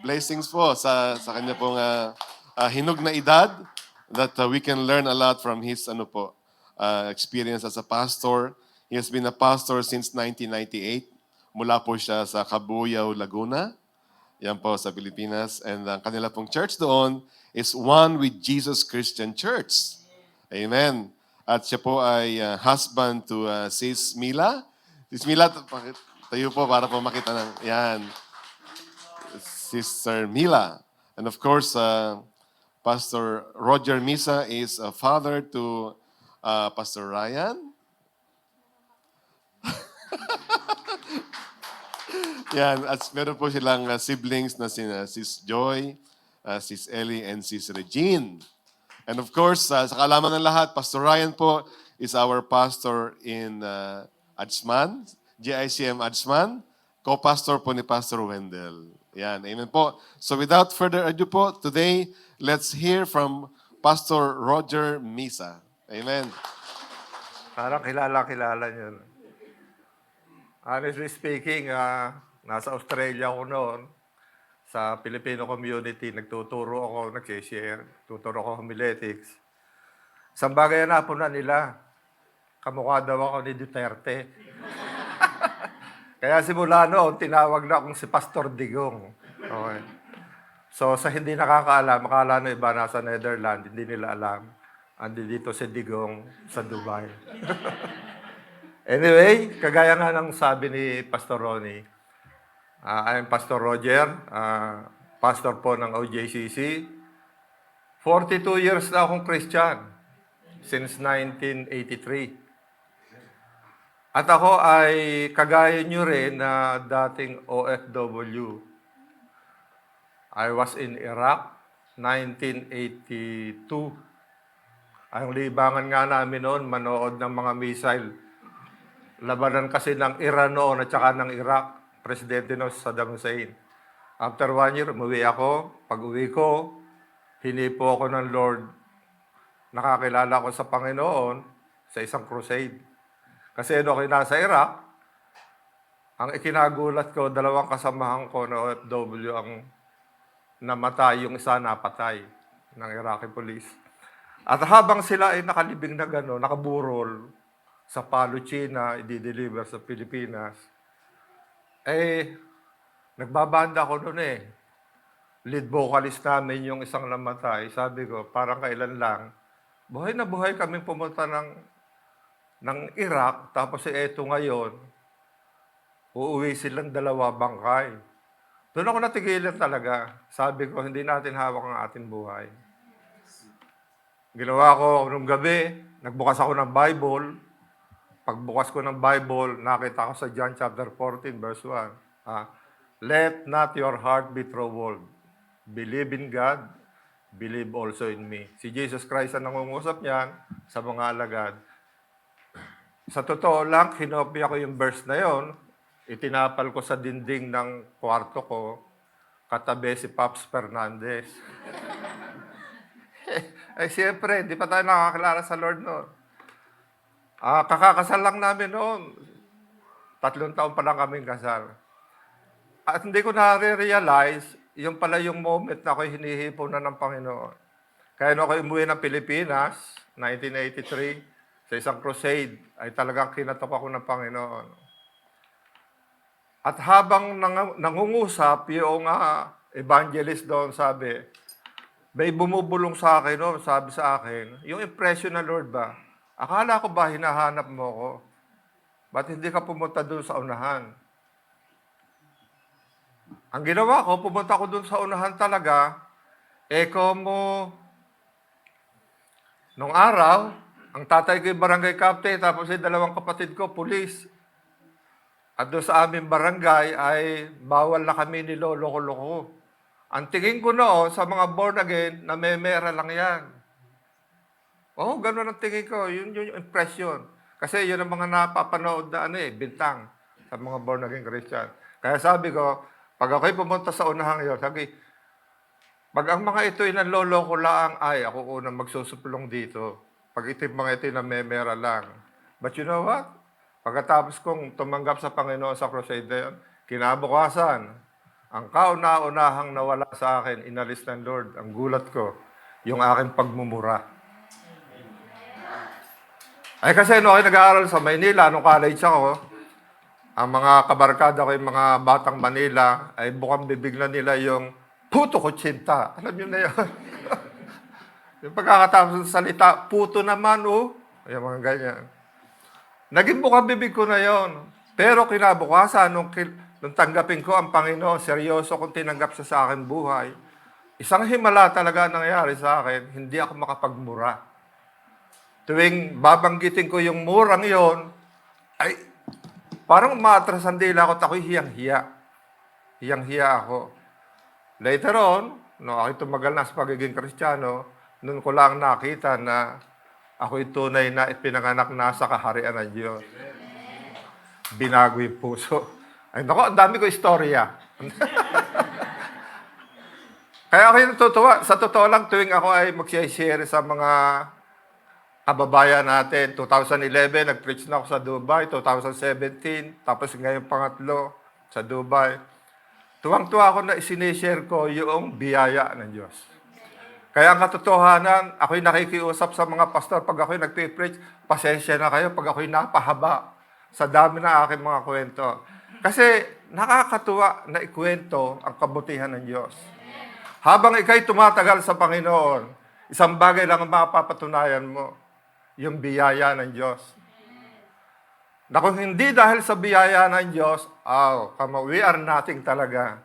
blessings po sa kanya pong hinog na edad that we can learn a lot from his experience as a pastor. He has been a pastor since 1998. Mula po siya sa Cabuyao, Laguna. Yan po sa Pilipinas. And ang kanila pong church doon is One with Jesus Christian Church. Amen. At siya po ay husband to Sis Mila. Sis Mila, tayo po para po makita ng, yan, Sister Mila. And of course, Pastor Roger Misa is a father to Pastor Ryan. Yan, at meron po silang siblings na sina Sis Joy, Sis Ellie, and Sis Regine. And of course, sa kaalaman ng lahat, Pastor Ryan po is our pastor in Adsman, GICM Adsman, co-pastor po ni Pastor Wendell. Yan, amen po. So without further ado po, today, let's hear from Pastor Roger Misa. Amen. Parang kilala niyo. Honestly speaking, nasa Australia ako noon. Sa Filipino community, nagtuturo ako, nag-share, tuturo ako homiletics. Isang bagay na po na nila, kamukha daw ako ni Duterte. Kaya simula noon, tinawag na akong si Pastor Digong. Okay. So sa hindi nakakaalam, akala na iba nasa Netherlands, hindi nila alam. Andi dito si Digong sa Dubai. Anyway, kagaya nga ng sabi ni Pastor Ronnie, I'm Pastor Roger, pastor po ng OJCC. 42 years na akong Christian, since 1983. At ako ay kagaya nyo rin na dating OFW. I was in Iraq, 1982. Ang libangan nga namin noon, manood ng mga missile. Labanan kasi ng Iran noon at saka ng Iraq. Presidente no Saddam Hussein. After 1 year, umuwi ako. Pag uwi ko, hinipo ako ng Lord. Nakakilala ko sa Panginoon sa isang crusade. Kasi ako nasa Iraq, ang ikinagulat ko, dalawang kasamahan ko na OFW ang namatay, yung isa napatay ng Iraqi police. At habang sila ay nakalibing na gano'n, nakaburol sa Palo, China, i-deliver sa Pilipinas, nagbabanda ko noon Lead vocalist namin yung isang namatay. Sabi ko, parang kailan lang. Buhay na buhay kami pumunta ng Iraq, tapos eto ngayon, uuwi silang dalawa bangkay. Doon ako natigilan talaga. Sabi ko, hindi natin hawak ang ating buhay. Ginawa ko nung gabi, nagbukas ako ng Bible. Pagbukas ko ng Bible, nakita ko sa John chapter 14, verse 1. Let not your heart be troubled. Believe in God, believe also in me. Si Jesus Christ ang nangungusap niyan sa mga alagad. Sa totoo lang, kinopya ko yung verse na yon, itinapal ko sa dingding ng kwarto ko, katabi si Pops Fernandez. Siyempre, hindi pa tayo nakakilala sa Lord noon. Kakakasal lang namin noon. 3 taon pa lang kaming kasal. At hindi ko na-realize, yung pala yung moment na ako'y hinihipo na ng Panginoon. Kaya nung ako'y umuwi ng Pilipinas, 1983, sa isang crusade, ay talagang kinatok ako ng Panginoon. At habang nangungusap, yung evangelist doon sabi, may bumubulong sa akin, no? Sabi sa akin, yung impression na Lord ba, akala ko ba hinahanap mo ko? Ba't hindi ka pumunta doon sa unahan? Ang ginawa ko, pumunta ko doon sa unahan talaga, como nung araw, ang tatay ko yung barangay captain, tapos yung 2 kapatid ko, pulis. At doon sa aming barangay ay bawal na kami niloloko-loko. Ang tingin ko noon sa mga born again, na memera lang yan. Ganun ang tingin ko. Yun yung impression. Kasi yun ang mga napapanood na bintang sa mga born again Christian. Kaya sabi ko, pag ako'y pumunta sa unahang yun, sabi, pag ang mga ito'y nanloloko lang, ay, ako unang magsusuplong dito. Pag ito mga ito'y namemera lang. But you know what? Pagkatapos kong tumanggap sa Panginoon sa crusade na yun, kinabukasan, Ang kauna-unahang nawala sa akin, inalis ng Lord, ang gulat ko, yung aking pagmumura. Ay kasi no, ako nag-aaral sa Maynila, nung college ako, ang mga kabarkada ko, yung mga batang Manila, ay bukang bibig na nila yung puto ko chinta. Alam niyo na yun. Yung pagkakatapos ng salita, puto naman, oh. Yung mga ganyan. Naging bukang bibig ko na yon. Pero kinabukasan, nung tanggapin ko ang Panginoon, seryoso kong tinanggap siya sa aking buhay, isang himala talaga nangyari sa akin, hindi ako makapagmura. Tuwing babanggitin ko yung murang yon, ay parang umaatras ang dila ko at ako'y hiyang-hiya. Hiyang-hiya ako. Later on, no, ako'y tumagal na sa pagiging Kristiyano, noon ko lang nakita na ako'y tunay na ipinanganak na sa kaharian ng Diyos. Binago yung puso. Ay, naku, ang dami ko istorya. Kaya ako'y natutuwa. Sa totoo lang, tuwing ako ay mag-share sa mga kababayan natin, 2011, nag-preach na ako sa Dubai, 2017, tapos ngayon pangatlo sa Dubai. Tuwang-tuwa ako na isinishare ko yung biyaya ng Diyos. Kaya ang katotohanan, ako'y nakikiusap sa mga pastor pag ako'y nagpipreach, pasensya na kayo pag ako'y napahaba sa dami na aking mga kwento. Kasi nakakatuwa na ikwento ang kabutihan ng Diyos. Habang ikay tumatagal sa Panginoon, isang bagay lang ang mapapatunayan mo, yung biyaya ng Diyos. Na kung hindi dahil sa biyaya ng Diyos, we are nothing talaga.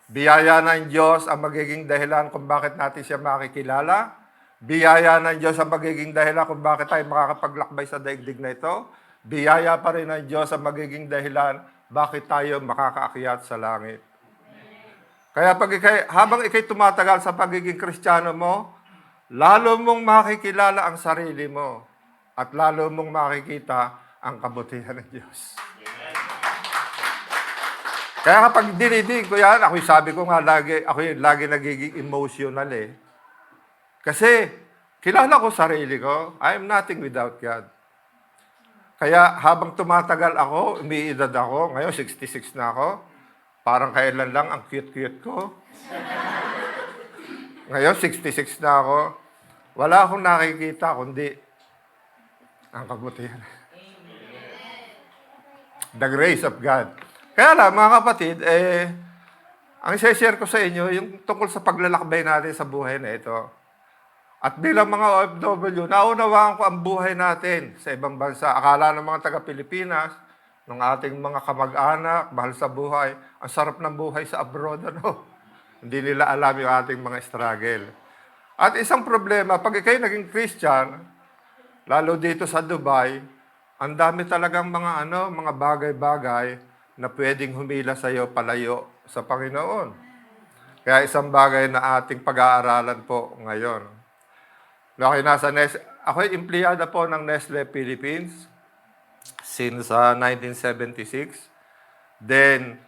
Biyaya ng Diyos ang magiging dahilan kung bakit natin siya makikilala. Biyaya ng Diyos ang magiging dahilan kung bakit tayo makakapaglakbay sa daigdig na ito. Biyaya pa rin ng Diyos ang magiging dahilan bakit tayo makakaakyat sa langit. Kaya habang ikay tumatagal sa pagiging Kristiyano mo, lalo mong makikilala ang sarili mo at lalo mong makikita ang kabutihan ng Diyos. Kaya kapag dinidig ko yan, sabi ko nga ako'y lagi nagiging emotional eh. Kasi kilala ko sarili ko, I am nothing without God. Kaya habang tumatagal ako, umiidad ako, ngayon 66 na ako, parang kailan lang ang cute-cute ko. Ngayon 66 na ako, wala akong nakikita kundi ang kabutihan. The grace of God. Kaya lang, mga kapatid, ang share ko sa inyo, yung tungkol sa paglalakbay natin sa buhay na ito. At bilang mga OFW, naunawaan ko ang buhay natin sa ibang bansa. Akala ng mga taga-Pilipinas, ng ating mga kamag-anak, mahal sa buhay, ang sarap ng buhay sa abroad, ano? Hindi nila alam yung ating mga struggle. At isang problema, pag ikay naging Christian, lalo dito sa Dubai, ang dami talagang mga bagay-bagay na pwedeng humila sa iyo palayo sa Panginoon. Kaya isang bagay na ating pag-aaralan po ngayon. Ako ay empleyado po ng Nestle Philippines since 1976. Then,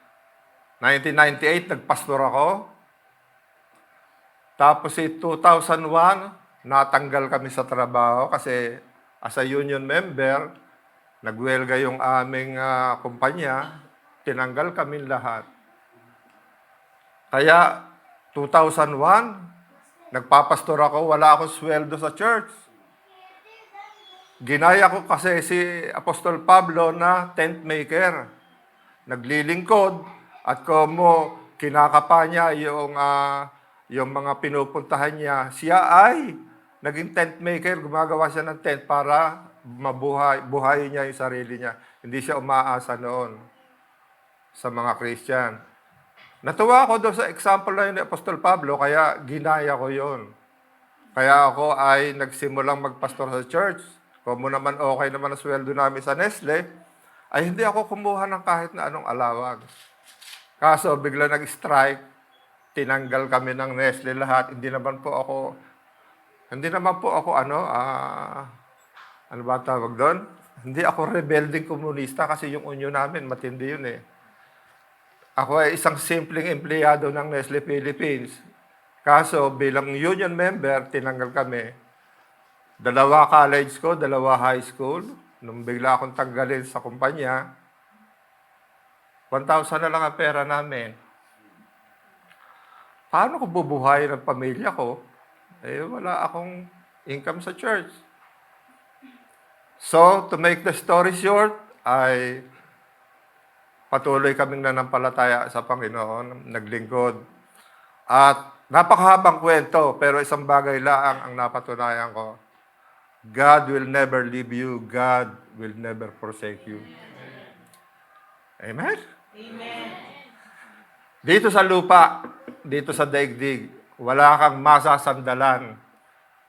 1998, nagpastor ako. Tapos 2001, natanggal kami sa trabaho kasi as a union member, nagwelga yung aming kumpanya, tinanggal kami lahat. Kaya 2001, nagpapastor ako, wala akong sweldo sa church. Ginaya ko kasi si Apostol Pablo na tent maker. Naglilingkod at como kinakapa niya yung mga pinupuntahan niya, siya ay naging tent maker, gumagawa siya ng tent para buhayin niya yung sarili niya. Hindi siya umaasa noon sa mga Christian. Natuwa ako doon sa example na yun ni Apostol Pablo, kaya ginaya ko yun. Kaya ako ay nagsimulang magpastor sa church. Kung naman okay naman ang sweldo namin sa Nestle, ay hindi ako kumuha ng kahit na anong alawag. Kaso bigla nag-strike, tinanggal kami ng Nestle lahat. Hindi naman po ako ano ba tawag doon? Hindi ako rebelding komunista kasi yung unyo namin, matindi yun eh. Ako ay isang simpleng empleyado ng Nestle Philippines. Kaso bilang union member, tinanggal kami. 2 college ko, 2 high school. Nung bigla akong tanggalin sa kumpanya, 1,000 na lang ang pera namin. paano ko bubuhayin ang pamilya ko? Eh, wala akong income sa church. So, to make the story short, ay patuloy kaming nanampalataya sa Panginoon, naglingkod. At napakahabang kwento, pero isang bagay lang ang napatunayan ko. God will never leave you. God will never forsake you. Amen? Dito sa lupa, dito sa daigdig, wala kang masasandalan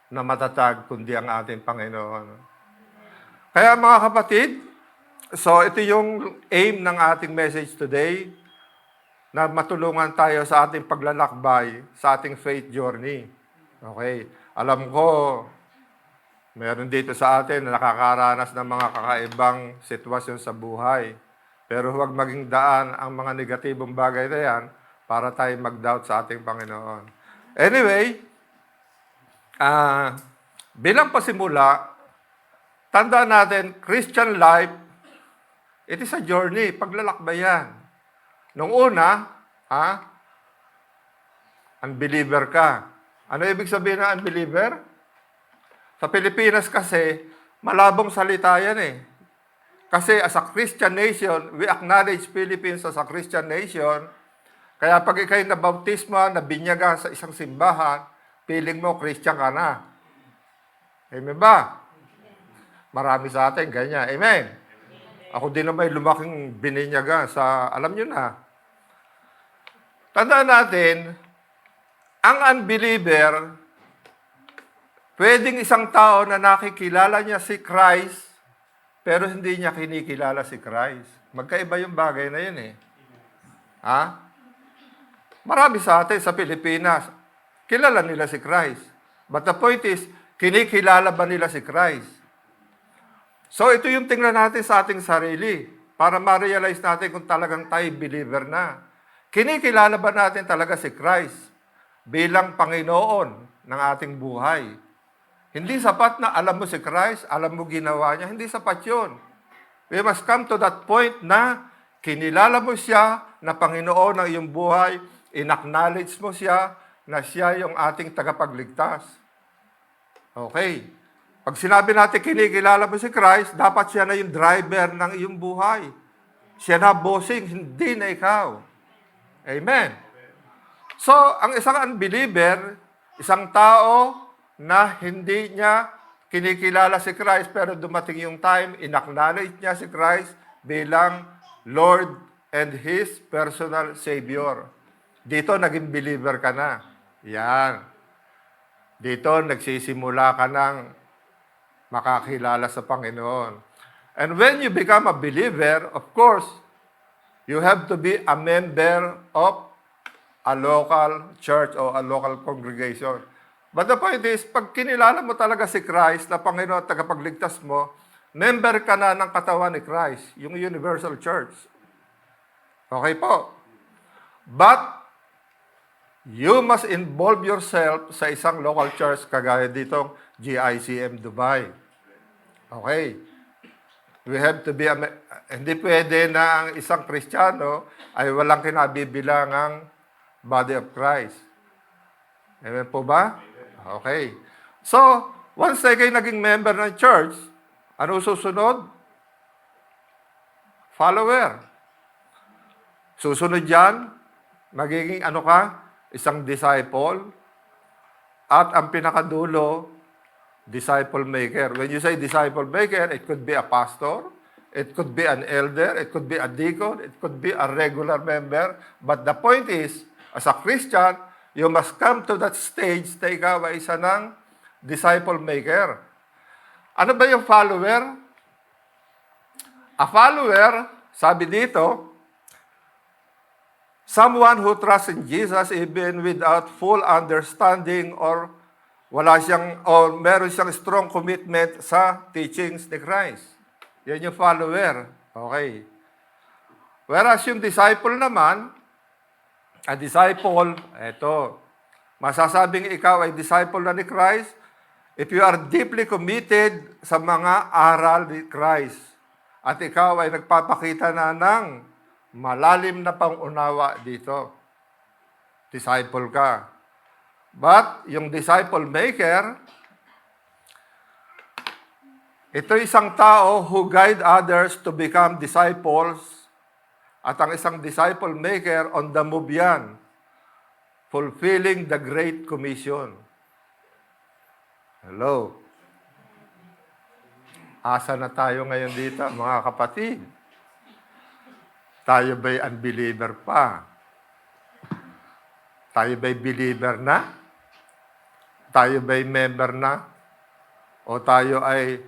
na matatag kundi ang ating Panginoon. Kaya mga kapatid, so ito yung aim ng ating message today, na matulungan tayo sa ating paglalakbay, sa ating faith journey. Okay? Alam ko, meron dito sa atin na nakakaranas ng mga kakaibang sitwasyon sa buhay. Pero huwag maging daan ang mga negatibong bagay na yan para tayo mag-doubt sa ating Panginoon. Anyway, bilang pasimula, tandaan natin, Christian life, it is a journey, paglalakbayan. Nung una, unbeliever ka. Ano ibig sabihin ng unbeliever? Sa Pilipinas kasi, malabong salita yan eh. Kasi as a Christian nation, we acknowledge Philippines as a Christian nation. Kaya pag ikay nabautismo, nabinyaga sa isang simbahan, feeling mo Christian ka na. Amen ba? Marami sa atin, ganyan. Amen. Ako din naman lumaking bininyaga sa, alam nyo na. Tandaan natin, ang unbeliever, pwedeng isang tao na nakikilala niya si Christ, pero hindi niya kinikilala si Christ. Magkaiba yung bagay na yun eh. Marami sa atin sa Pilipinas, kilala nila si Christ. But the point is, kinikilala ba nila si Christ? So ito yung tingnan natin sa ating sarili para ma-realize natin kung talagang tayo believer na. Kinikilala ba natin talaga si Christ bilang Panginoon ng ating buhay? Hindi sapat na alam mo si Christ, alam mo ginawa niya, hindi sapat yun. We must come to that point na kinilala mo siya na Panginoon ng iyong buhay, in-acknowledge mo siya na siya yung ating tagapagligtas. Okay. Pag sinabi natin kinikilala mo si Christ, dapat siya na yung driver ng iyong buhay. Siya na bossing, hindi na ikaw. Amen. So, ang isang unbeliever, isang tao na hindi niya kinikilala si Christ, pero dumating yung time, in-acknowledge niya si Christ bilang Lord and His personal Savior. Dito, naging believer ka na. Yan. Dito, nagsisimula ka ng makakilala sa Panginoon. And when you become a believer, of course, you have to be a member of a local church or a local congregation. But the point is, pag kinilala mo talaga si Christ na Panginoon at tagapagligtas mo, member ka na ng katawan ni Christ, yung Universal Church. Okay po. But, you must involve yourself sa isang local church kagaya ditong GICM Dubai. Okay. We have to be, hindi pwede na ang isang Kristiyano ay walang kinabibilangang body of Christ. Amen po ba? Okay. So, once na kayo naging member ng church, ano susunod? Follower. Susunod yan, magiging ano ka? Isang disciple. At ang pinakadulo, disciple maker. When you say disciple maker, it could be a pastor, it could be an elder, it could be a deacon, it could be a regular member. But the point is, as a Christian, you must come to that stage na ikaw ay isa ng disciple maker. Ano ba yung follower? A follower, sabi dito, someone who trusts in Jesus even without full understanding or meron siyang strong commitment sa teachings ni Christ. Yan yung follower. Okay. Whereas yung disciple naman, a disciple, masasabing ikaw ay disciple na ni Christ if you are deeply committed sa mga aral ni Christ at ikaw ay nagpapakita na ng malalim na pangunawa dito. disciple ka. But yung disciple maker, ito isang tao who guide others to become disciples, at ang isang disciple maker on the move yan, fulfilling the Great Commission. Hello? Asa na tayo ngayon dito, mga kapatid? Tayo ba'y unbeliever pa? Tayo ba'y believer na? Tayo ba'y member na? O tayo ay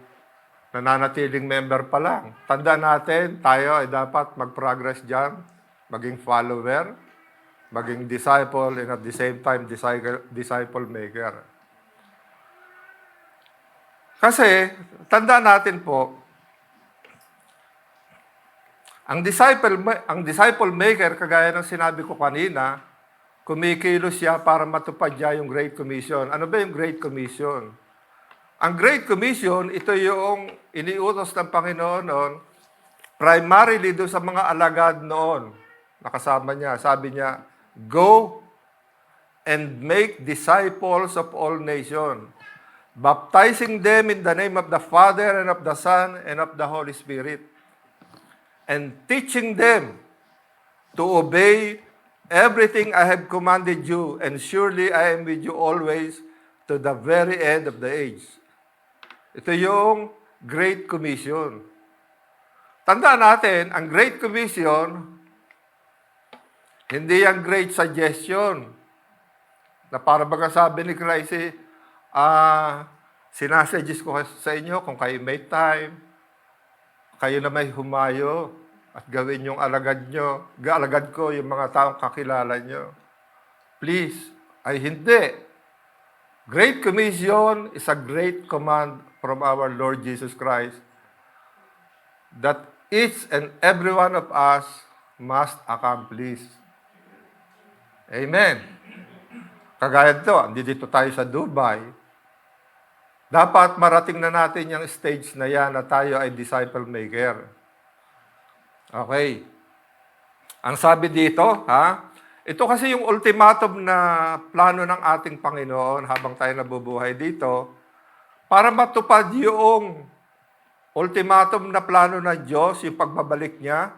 nananatiling member pa lang? Tandaan natin, tayo ay dapat mag-progress dyan, maging follower, maging disciple, and at the same time, disciple maker. Kasi, tandaan natin po, ang disciple maker, kagaya ng sinabi ko kanina, kumikilos siya para matupad niya yung Great Commission. Ano ba yung Great Commission? Ang Great Commission, ito yung iniutos ng Panginoon noon, primarily doon sa mga alagad noon. Nakasama niya, sabi niya, go and make disciples of all nations, baptizing them in the name of the Father and of the Son and of the Holy Spirit, and teaching them to obey everything I have commanded you, and surely I am with you always to the very end of the age. Ito yung Great Commission. Tandaan natin, ang Great Commission, hindi ang Great Suggestion. Na para baga sabi ni Christ, sinasuggest ko sa inyo kung kayo may time, kayo na may humayo at gawin yung alagad nyo. Alagad ko yung mga taong kakilala nyo. Please, ay hindi. Great Commission is a great command from our Lord Jesus Christ that each and every one of us must accomplish. Amen. Kagaya ito, dito tayo sa Dubai, dapat marating na natin yung stage na yan na tayo ay disciple maker. Okay. Ang sabi dito, ito kasi yung ultimatum na plano ng ating Panginoon habang tayo nabubuhay dito, para matupad yung ultimatum na plano ng Diyos, yung pagbabalik niya,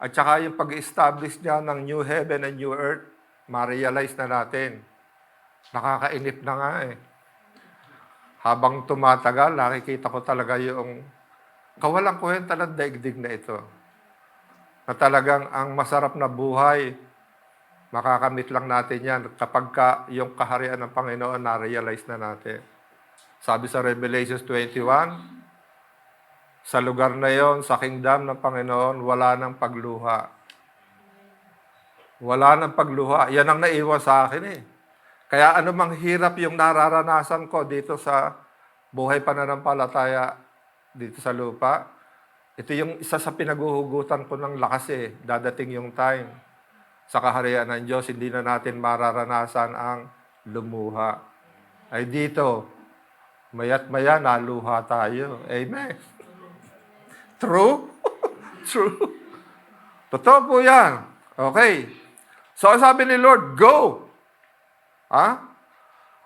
at saka yung pag-establish niya ng new heaven and new earth, ma-realize na natin. Nakakainip na nga eh. Habang tumatagal, nakikita ko talaga yung kawalang kwenta ng daigdig na ito. Na talagang ang masarap na buhay, makakamit lang natin yan kapag yung kaharian ng Panginoon na-realize na natin. Sabi sa Revelation 21, sa lugar na yon, sa kingdom ng Panginoon, wala nang pagluha. Wala nang pagluha. Yan ang naiwan sa akin eh. Kaya anumang hirap yung nararanasan ko dito sa buhay pananampalataya dito sa lupa, ito yung isa sa pinaguhugutan ko ng lakas eh. Dadating yung time. Sa kaharian ng Diyos, hindi na natin mararanasan ang lumuha. Ay dito, maya't maya, naluha tayo. Amen. True? True. Totoo po yan. Okay. So, sabi ni Lord, go.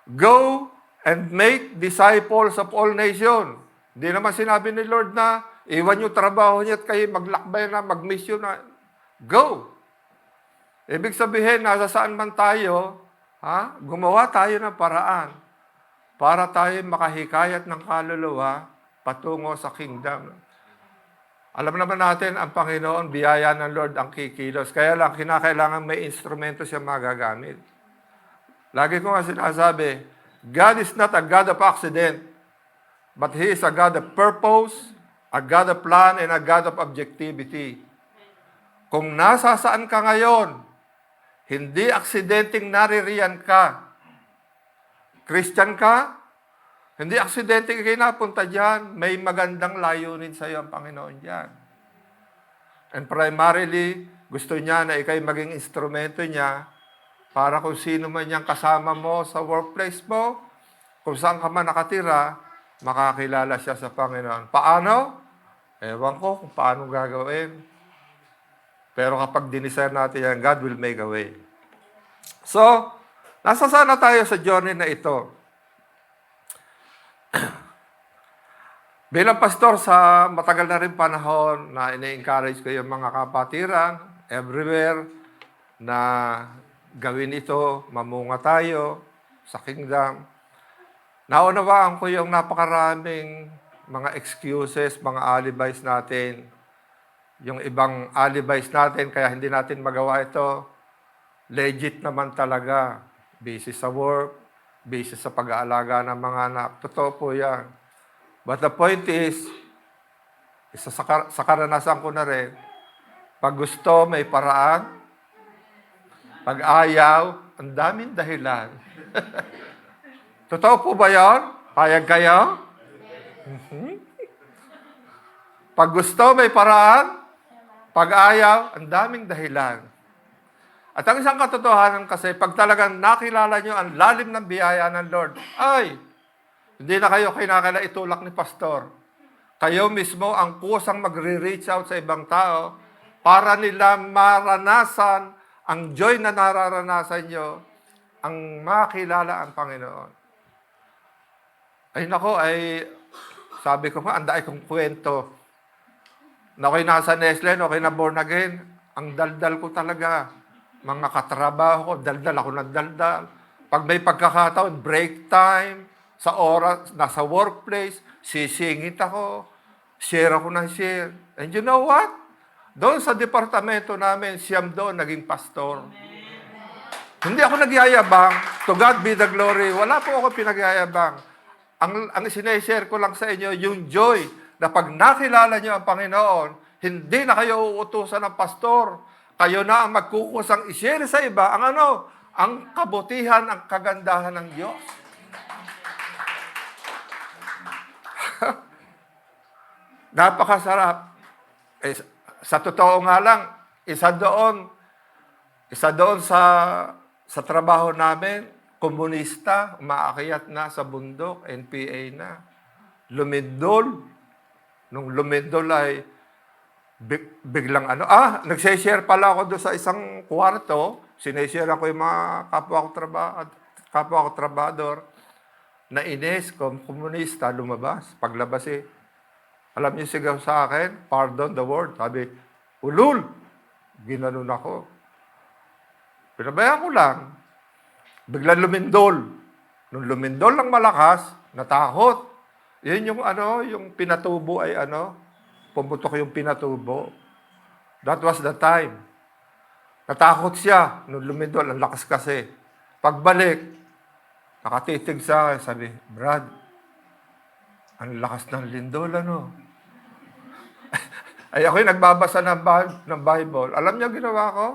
Go and make disciples of all nations. Hindi naman sinabi ni Lord na iwan yung trabaho niya at kayo maglakbay na, mag-mission na. Go. Ibig sabihin, nasa saan man tayo, gumawa tayo ng paraan para tayo makahikayat ng kaluluwa patungo sa kingdom. Alam naman natin, ang Panginoon, biyaya ng Lord ang kikilos. Kaya lang, kinakailangan may instrumento siya magagamit. Lagi ko nga sinasabi, God is not a God of accident, but He is a God of purpose, a God of plan, and a God of objectivity. Kung nasa saan ka ngayon, hindi aksidenteng naririyan ka. Christian ka, hindi aksidenteng kayo napunta dyan, may magandang layunin sa iyo ang Panginoon dyan. And primarily, gusto niya na ikay maging instrumento niya para kung sino man niyang kasama mo sa workplace mo, kung saan ka man nakatira, makakilala siya sa Panginoon. Paano? Ewan ko kung paano gagawin. Pero kapag dinisay natin yan, God will make a way. So, nasa sana tayo sa journey na ito. Bilang pastor sa matagal na rin panahon na ini-encourage ko yung mga kapatiran everywhere na gawin ito, mamunga tayo sa kingdom. Naunawaan ko yung napakaraming mga excuses, mga alibis natin. Yung ibang alibis natin, kaya hindi natin magawa ito. Legit naman talaga. Busy sa work, busy sa pag-aalaga ng mga anak. Totoo po yan. But the point is, isa sa karanasan ko na rin, pag gusto, may paraan. Pag ayaw, ang daming dahilan. Totoo po ba yun? Payag kayo? Pag gusto, may paraan. Pag ayaw, ang daming dahilan. At ang isang katotohanan kasi, pag talagang nakilala nyo ang lalim ng biyaya ng Lord, ay, hindi na kayo kinakailangan itulak ni pastor. Kayo mismo ang kusang magre-reach out sa ibang tao para nila maranasan ang joy na nararanasan nyo, ang makilala ang Panginoon. Ay nako, sabi ko nga, anday kong kwento. Na ako'y nasa Nestle, ako'y na born again, ang daldal ko talaga. Mga katrabaho ko, daldal ako ng daldal. Pag may pagkakataon, break time, sa oras, nasa workplace, sisingit ako, share ako ng share. And you know what? Doon sa departamento namin, siyam doon, naging pastor. Hindi ako nagyayabang. To God be the glory. Wala po ako pinagyayabang. Ang sineshare ko lang sa inyo, yung joy na pag nakilala nyo ang Panginoon, hindi na kayo uutusan ng pastor. Kayo na ang magkukusang ishare sa iba ang ang kabutihan, ang kagandahan ng Diyos. Napakasarap. Sa totoo nga lang, isa doon sa trabaho namin, komunista, umaakyat na sa bundok, NPA na. Lumindol. Nung lumindol ay biglang nagsishare pala ako doon sa isang kwarto, sinishare ko yung mga kapwa ko trabador, na ines, komunista, lumabas. Paglabas alam niyo sigaw sa akin, pardon the word. Sabi, ulul! Ginanon ako. Pinabayaan ko lang. Biglang lumindol. Nung lumindol ng malakas, natakot. Yun yung pinatubo ay pumutok yung pinatubo. That was the time. Natakot siya. Nung lumindol, ang lakas kasi. Pagbalik, nakatitig sa akin, sabi, Brad, ang lakas ng lindol, Ay ako'y nagbabasa ng Bible. Alam niyo ginawa ko?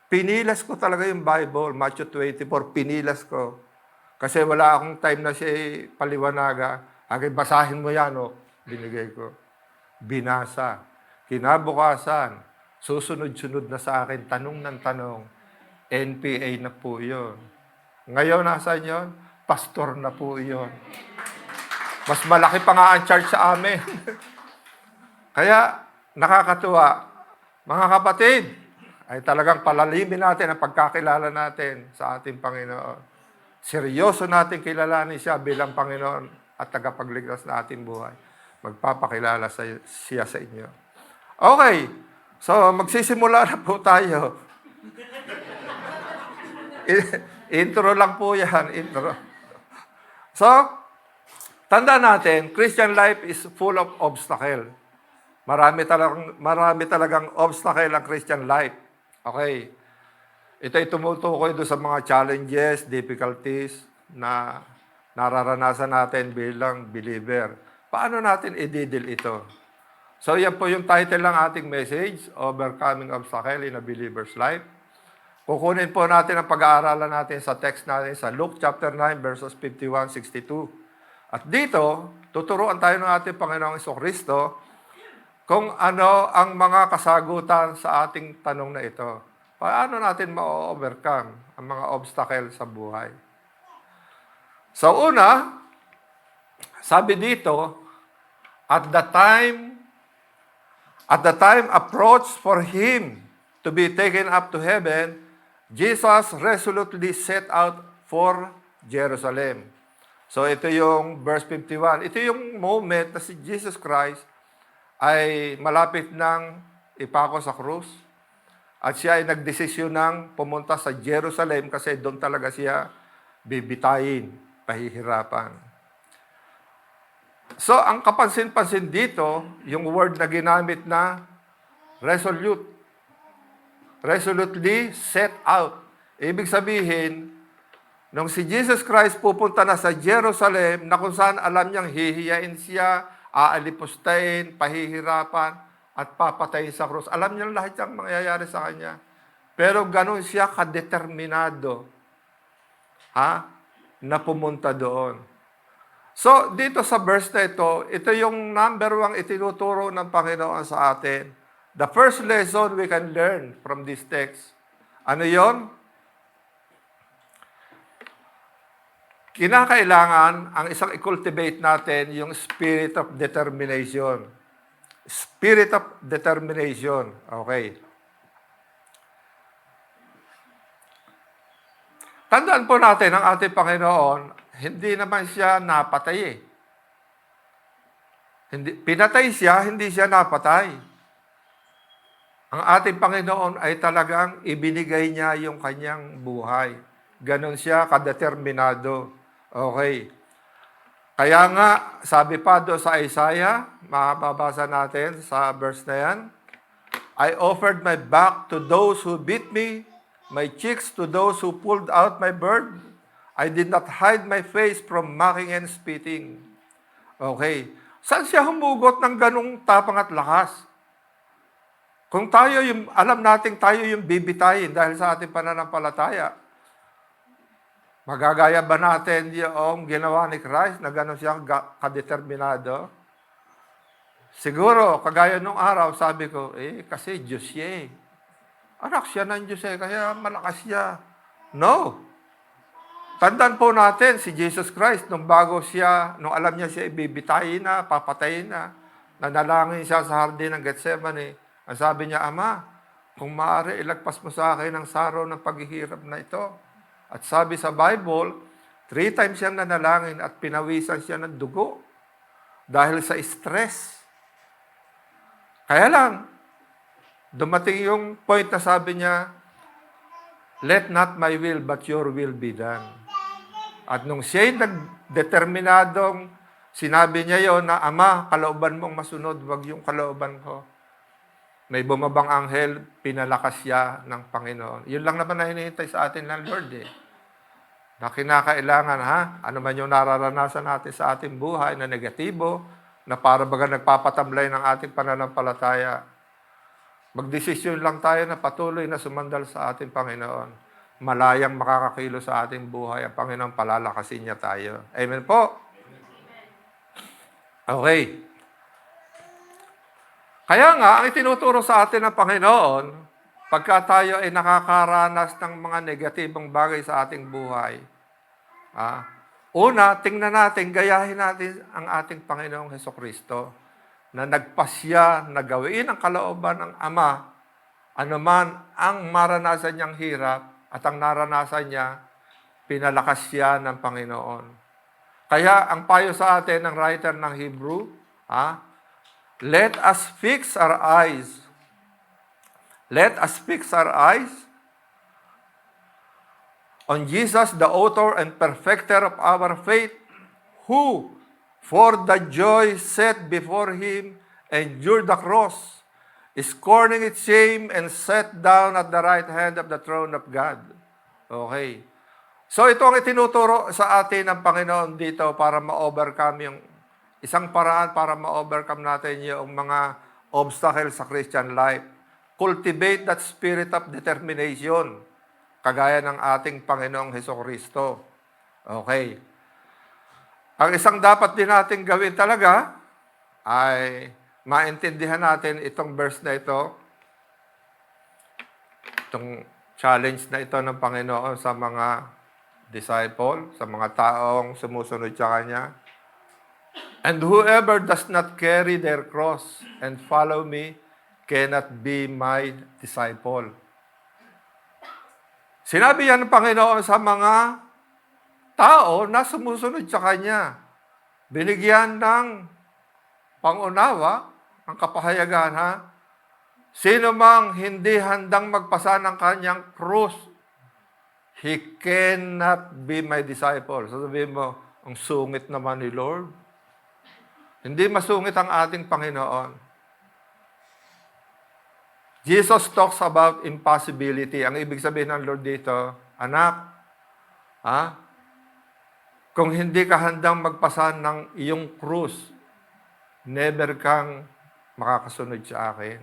Pinilas ko talaga yung Bible, Matthew 24, pinilas ko. Kasi wala akong time na siya paliwanaga. Basahin mo yan, binigay ko. Binasa. Kinabukasan, susunod-sunod na sa akin, tanong ng tanong. NPA na po yun. Ngayon, nasaan yun? Pastor na po yun. Mas malaki pa nga ang charge sa amin. Kaya, nakakatuwa. Mga kapatid, ay talagang palalimin natin ang pagkakilala natin sa ating Panginoon. Seryoso natin kilalanin siya bilang Panginoon at tagapagligtas na ating buhay. Magpapakilala siya sa inyo. Okay, so magsisimula na po tayo. Intro lang po yan, intro. So, tanda natin, Christian life is full of obstacle. Marami talagang obstacle ang Christian life. Okay. Ito'y tumutukoy doon sa mga challenges, difficulties na nararanasan natin bilang believer. Paano natin i-deal ito? So, yan po yung title ng ating message, Overcoming Obstacle in a Believer's Life. Kukunin po natin ang pag-aaralan natin sa text natin sa Luke chapter 9, verses 51-62. At dito, tuturuan tayo ng ating Panginoong Jesucristo kung ano ang mga kasagutan sa ating tanong na ito. Paano natin ma-overcome ang mga obstacle sa buhay? So una, sabi dito, at the time approached for him to be taken up to heaven, Jesus resolutely set out for Jerusalem. So ito yung verse 51. Ito yung moment na si Jesus Christ ay malapit ng ipako sa krus. At siya ay nagdesisyon ng pumunta sa Jerusalem kasi doon talaga siya bibitayin, pahihirapan. So ang kapansin-pansin dito, yung word na ginamit na resolutely set out. Ibig sabihin, nung si Jesus Christ pupunta na sa Jerusalem, na kung saan alam niyang hihiyain siya, aalipustahin, pahihirapan, at papatayin sa krus. Alam niya lahat yung mangyayari sa kanya. Pero ganun siya kadeterminado na pumunta doon. So, dito sa verse na ito yung number 1 itinuturo ng Panginoon sa atin. The first lesson we can learn from this text. Ano yon? Kinakailangan ang isang i-cultivate natin yung spirit of determination. Spirit of determination. Okay. Tandaan po natin ang ating Panginoon, hindi naman siya napatay eh. Pinatay siya, hindi siya napatay. Ang ating Panginoon ay talagang ibinigay niya yung kanyang buhay. Ganon siya kadeterminado. Okay. Kaya nga, sabi pa doon sa Isaiah, mababasa natin sa verse na yan, I offered my back to those who beat me, my cheeks to those who pulled out my beard. I did not hide my face from mocking and spitting. Okay. Saan siya humugot ng ganong tapang at lakas? Kung tayo yung, alam nating tayo yung bibitayin dahil sa ating pananampalataya, magagaya ba natin yung ginawa ni Christ na gano'n siyang kadeterminado? Siguro, kagaya nung araw, sabi ko, kasi Diyos siya eh. Anak siya ng Diyos eh, kaya malakas siya. No. Tandaan po natin, si Jesus Christ, nung alam niya siya ibibitayin na, papatayin na, nanalangin siya sa hardin ng Gethsemane, ang sabi niya, Ama, kung maaari, ilagpas mo sa akin ang saraw ng paghihirap na ito. At sabi sa Bible, 3 times siyang nanalangin at pinawisan siya ng dugo dahil sa stress. Kaya lang, dumating yung point na sabi niya, let not my will but your will be done. At nung siya'y nagdeterminadong sinabi niya yon na, Ama, kalooban mong masunod, wag yung kalooban ko. May bumabang anghel, pinalakas siya ng Panginoon. Yun lang naman na hinihintay sa atin ng Lord eh. Na kinakailangan, ano man yung nararanasan natin sa ating buhay na negatibo, na para baga nagpapatamlay ng ating pananampalataya. Magdesisyon lang tayo na patuloy na sumandal sa ating Panginoon. Malayang makakakilo sa ating buhay. Ang Panginoon palalakasin niya tayo. Amen po? Okay. Kaya nga, ang itinuturo sa atin ng Panginoon, pagka tayo ay nakakaranas ng mga negatibong bagay sa ating buhay, una, tingnan natin, gayahin natin ang ating Panginoong Hesukristo na nagpasya na gawin ang kalooban ng Ama, anuman ang maranasan niyang hirap at ang naranasan niya, pinalakas siya ng Panginoon. Kaya ang payo sa atin ng writer ng Hebrew, let us fix our eyes. Let us fix our eyes on Jesus, the author and perfecter of our faith, who, for the joy set before him, endured the cross, scorning its shame, and sat down at the right hand of the throne of God. Okay. So ito ang itinuturo sa atin ng Panginoon dito para ma-overcome yung isang paraan para ma-overcome natin yung mga obstacles sa Christian life. Cultivate that spirit of determination, kagaya ng ating Panginoong Hesukristo. Okay. Ang isang dapat din natin gawin talaga ay maintindihan natin itong verse na ito, itong challenge na ito ng Panginoon sa mga disciple, sa mga taong sumusunod sa Kanya. And whoever does not carry their cross and follow me cannot be my disciple. Sinabi yan ng Panginoon sa mga tao na sumusunod sa Kanya. Binigyan ng pangunawa, ang kapahayagan, ha? Sino mang hindi handang magpasa ng kanyang krus, he cannot be my disciple. Sasabihin mo, ang sungit naman ni Lord. Hindi masungit ang ating Panginoon. Jesus talks about impossibility. Ang ibig sabihin ng Lord dito, anak, ha? Kung hindi ka handang magpasa ng iyong krus, never kang makakasunod sa akin.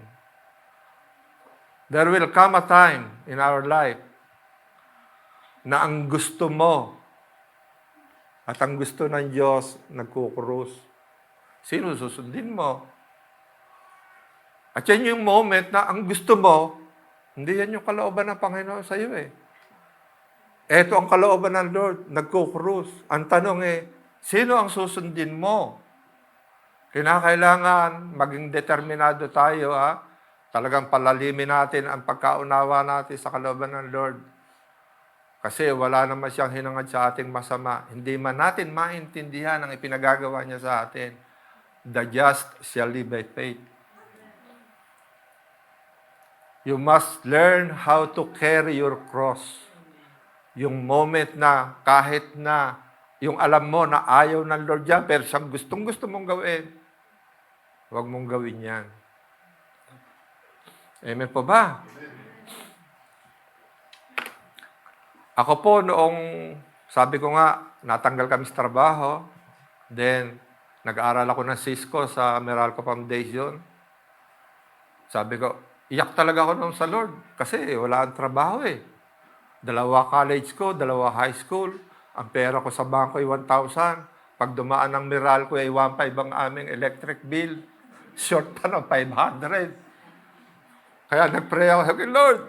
There will come a time in our life na ang gusto mo at ang gusto ng Diyos nagkukrus. Sino susundin mo? At yan yung moment na ang gusto mo, hindi yan yung kalooban ng Panginoon sa iyo eh. Ito ang kalooban ng Lord, nagkukrus. Ang tanong sino ang susundin mo? Kinakailangan maging determinado tayo, ha? Talagang palalimin natin ang pagkaunawa natin sa kalooban ng Lord. Kasi wala naman siyang hinangad sa ating masama. Hindi man natin maintindihan ang ipinagagawa niya sa atin. The just shall live by faith. You must learn how to carry your cross. Yung moment na kahit na yung alam mo na ayaw ng Lord yan, pero siyang gustong-gusto mong gawin, huwag mong gawin yan. Amen po ba? Ako po noong, sabi ko nga, natanggal kami sa trabaho, then nag-aaral ako ng Cisco sa Meralco Foundation. Sabi ko, iyak talaga ako noon sa Lord kasi wala ang trabaho eh. 2 college ko, 2 high school, ang pera ko sa bangko ay 1,000. Pag dumaan ng Meralco ay 1,500 ang aming electric bill. Short pa ng 500. Kaya nag-pray ako, sabi, Lord,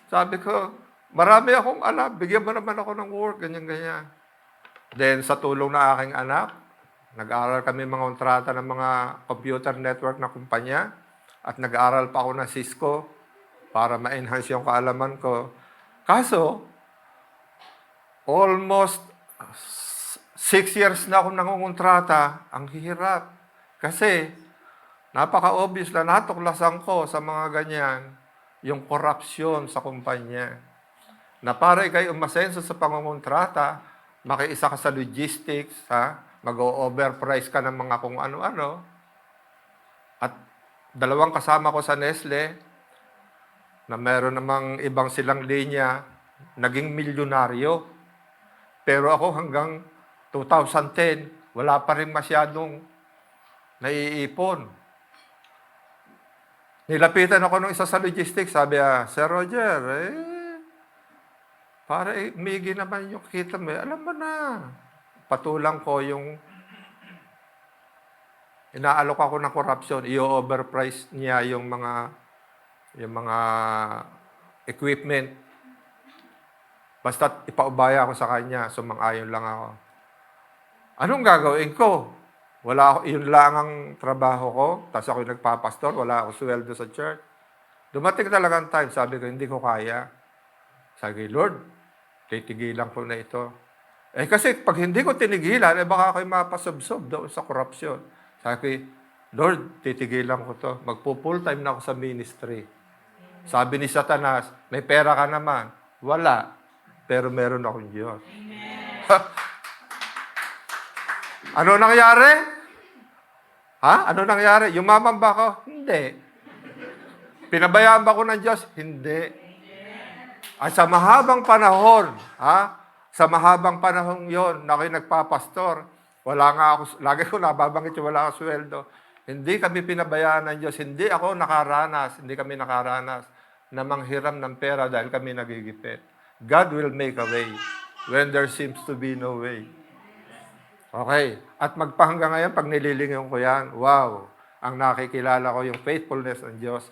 sabi ko, marami akong alam, bigyan mo naman ako ng work, ganyan-ganyan. Then, sa tulong ng aking anak, nag-aaral kami mga kontrata ng mga computer network na kumpanya, at nag-aaral pa ako ng Cisco para ma-enhance yung kaalaman ko. Kaso, almost 6 years na akong nangungontrata, ang hirap. Kasi, napaka-obvious na natuklasan ko sa mga ganyan yung korupsyon sa kumpanya. Na para kayo umasenso sa pangungontrata, makiisa ka sa logistics, ha? Mag-o-overprice ka ng mga kung ano-ano. At 2 kasama ko sa Nestle, na meron namang ibang silang linya, naging milyonaryo. Pero ako hanggang 2010, wala pa rin masyadong naiipon. Nilapitan ako ng isa sa logistics, sabi Sir Roger, para migi naman yung kita mo. Alam mo na, patulang ko yung inaalok ako ng corruption, i-overprice niya yung mga equipment. Basta ipaubaya ako sa kanya, sumang-ayon lang ako. Anong gagawin ko? Wala ako, yun lang ang trabaho ko, tapos ako yung nagpapastor, wala akong sweldo sa church. Dumating talagang time, sabi ko, hindi ko kaya. Sabi ko, Lord, titigilan ko na ito. Kasi pag hindi ko tinigilan, baka ako'y mapasubsob doon sa korupsyon. Sabi ko, Lord, titigilan ko to. Magpo-full time na ako sa ministry. Sabi ni Satanas, may pera ka naman. Wala. Pero meron akong Diyos. Ano nangyari? Ano nangyari? Yumaman ba ako? Hindi. Pinabayaan ba ako ng Diyos? Hindi. At sa mahabang panahon, sa mahabang panahon yon na ako'y nagpapastor, wala nga ako, lagi ko nababanggit yung wala akong sweldo. Hindi kami pinabayaan ng Diyos. Hindi kami nakaranas na manghiram ng pera dahil kami nagigipit. God will make a way when there seems to be no way. Okay. At magpahanggang ngayon, pag nililingon ko yan, wow, ang nakikilala ko yung faithfulness ng Diyos.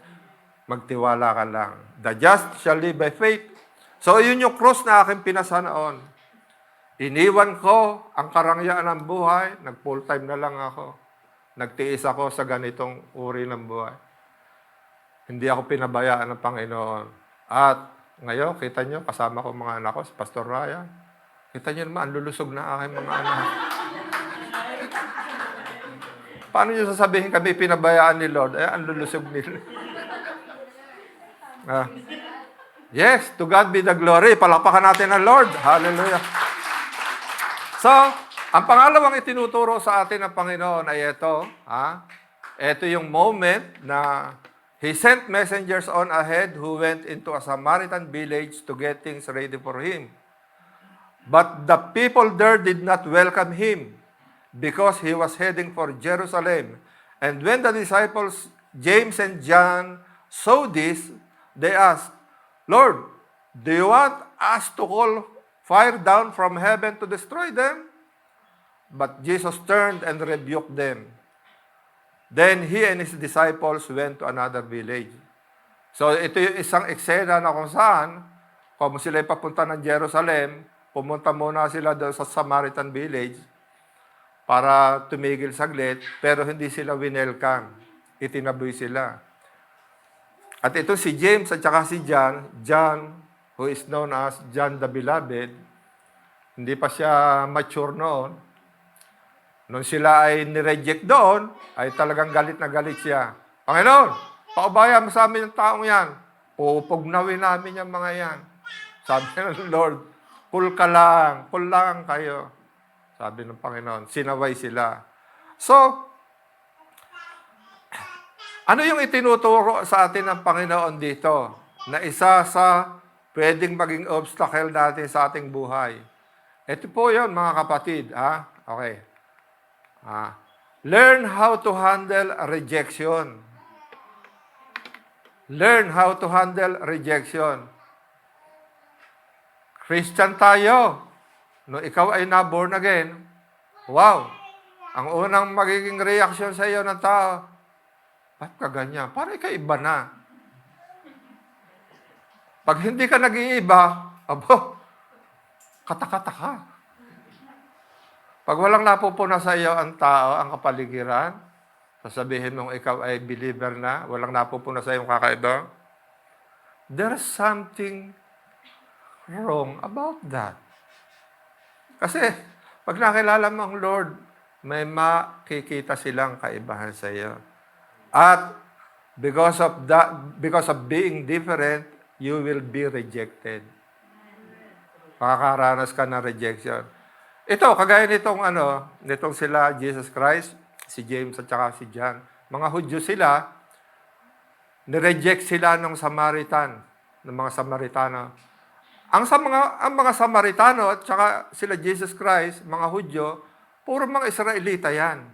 Magtiwala ka lang. The just shall live by faith. So, yun yung cross na aking pinasanaon. Iniwan ko ang karangyaan ng buhay, nag-full time na lang ako. Nagtiis ako sa ganitong uri ng buhay. Hindi ako pinabayaan ng Panginoon. At Ngayon, kita nyo, kasama ko mga anak ko, si Pastor Ryan. Kita nyo naman, ang lulusog na aking mga anak. Paano nyo sasabihin kami pinabayaan ni Lord? Ang lulusog nila. Yes, to God be the glory. Palakpakan natin ang Lord. Hallelujah. So, ang pangalawang itinuturo sa atin ng Panginoon ay ito. Ito yung moment na He sent messengers on ahead who went into a Samaritan village to get things ready for Him. But the people there did not welcome Him because He was heading for Jerusalem. And when the disciples, James and John, saw this, they asked, Lord, do you want us to call fire down from heaven to destroy them? But Jesus turned and rebuked them. Then He and His disciples went to another village. So ito yung isang eksena na kung saan, kung sila papunta ng Jerusalem, pumunta muna sila doon sa Samaritan village para tumigil saglit, pero hindi sila winelcome. Itinaboy sila. At ito si James at saka si John, who is known as John the Beloved, hindi pa siya mature noon. Nung sila ay nireject doon, ay talagang galit na galit siya. Panginoon, paubaya mo sa amin yung taong yan. Pupugnawin namin yung mga yan. Sabi ng Lord, pull lang kayo. Sabi ng Panginoon, sinaway sila. So, ano yung itinuturo sa atin ng Panginoon dito? Na isa sa pwedeng maging obstacle natin sa ating buhay. Ito po yun, mga kapatid. Okay. Learn how to handle rejection. Learn how to handle rejection. Christian tayo. No, ikaw ay na-born again. Wow! Ang unang magiging reaction sa iyo ng tao, ba't ka ganyan? Parang ikaw iba na. Pag hindi ka nag-iiba, kata-kata ka. Pag walang napupuna sa iyo ang tao, ang kapaligiran, sasabihin mong ikaw ay believer na, walang napupuna sa iyo ang kakaiba, there's something wrong about that. Kasi, pag nakilala mo ang Lord, may makikita silang kaibahan sa iyo. At because of being different, you will be rejected. Makakaranas ka ng rejection. Ito, kagaya nitong sila, Jesus Christ, si James at saka si John. Mga Hudyo sila, nireject sila ng mga Samaritano. Ang mga Samaritano at saka sila Jesus Christ, mga Hudyo, puro mga Israelita yan.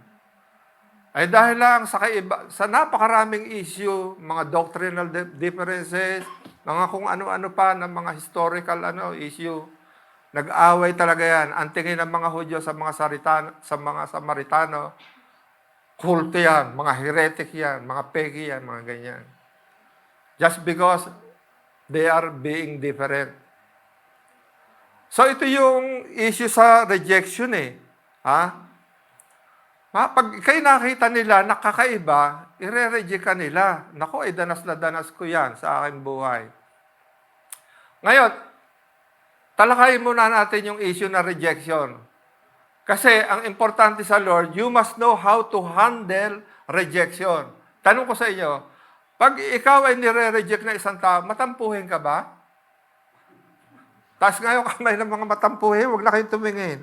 Ay dahil lang sa napakaraming issue, mga doctrinal differences, mga kung ano-ano pa ng mga historical issue, nag-away talaga yan. Ang tingin ng mga Hudyo sa mga Samaritano, kulte yan, mga heretic yan, mga peki yan, mga ganyan. Just because they are being different. So ito yung issue sa rejection Pag kayo nakita nila, nakakaiba, ire-reject ka nila. Naku, danas na danas ko yan sa aking buhay. Ngayon, talakayin muna natin yung issue na rejection. Kasi ang importante sa Lord, you must know how to handle rejection. Tanong ko sa inyo, pag ikaw ay nire-reject na isang tao, matampuhin ka ba? Taas nga yung kamay ng mga matampuhin, huwag na kayong tumingin.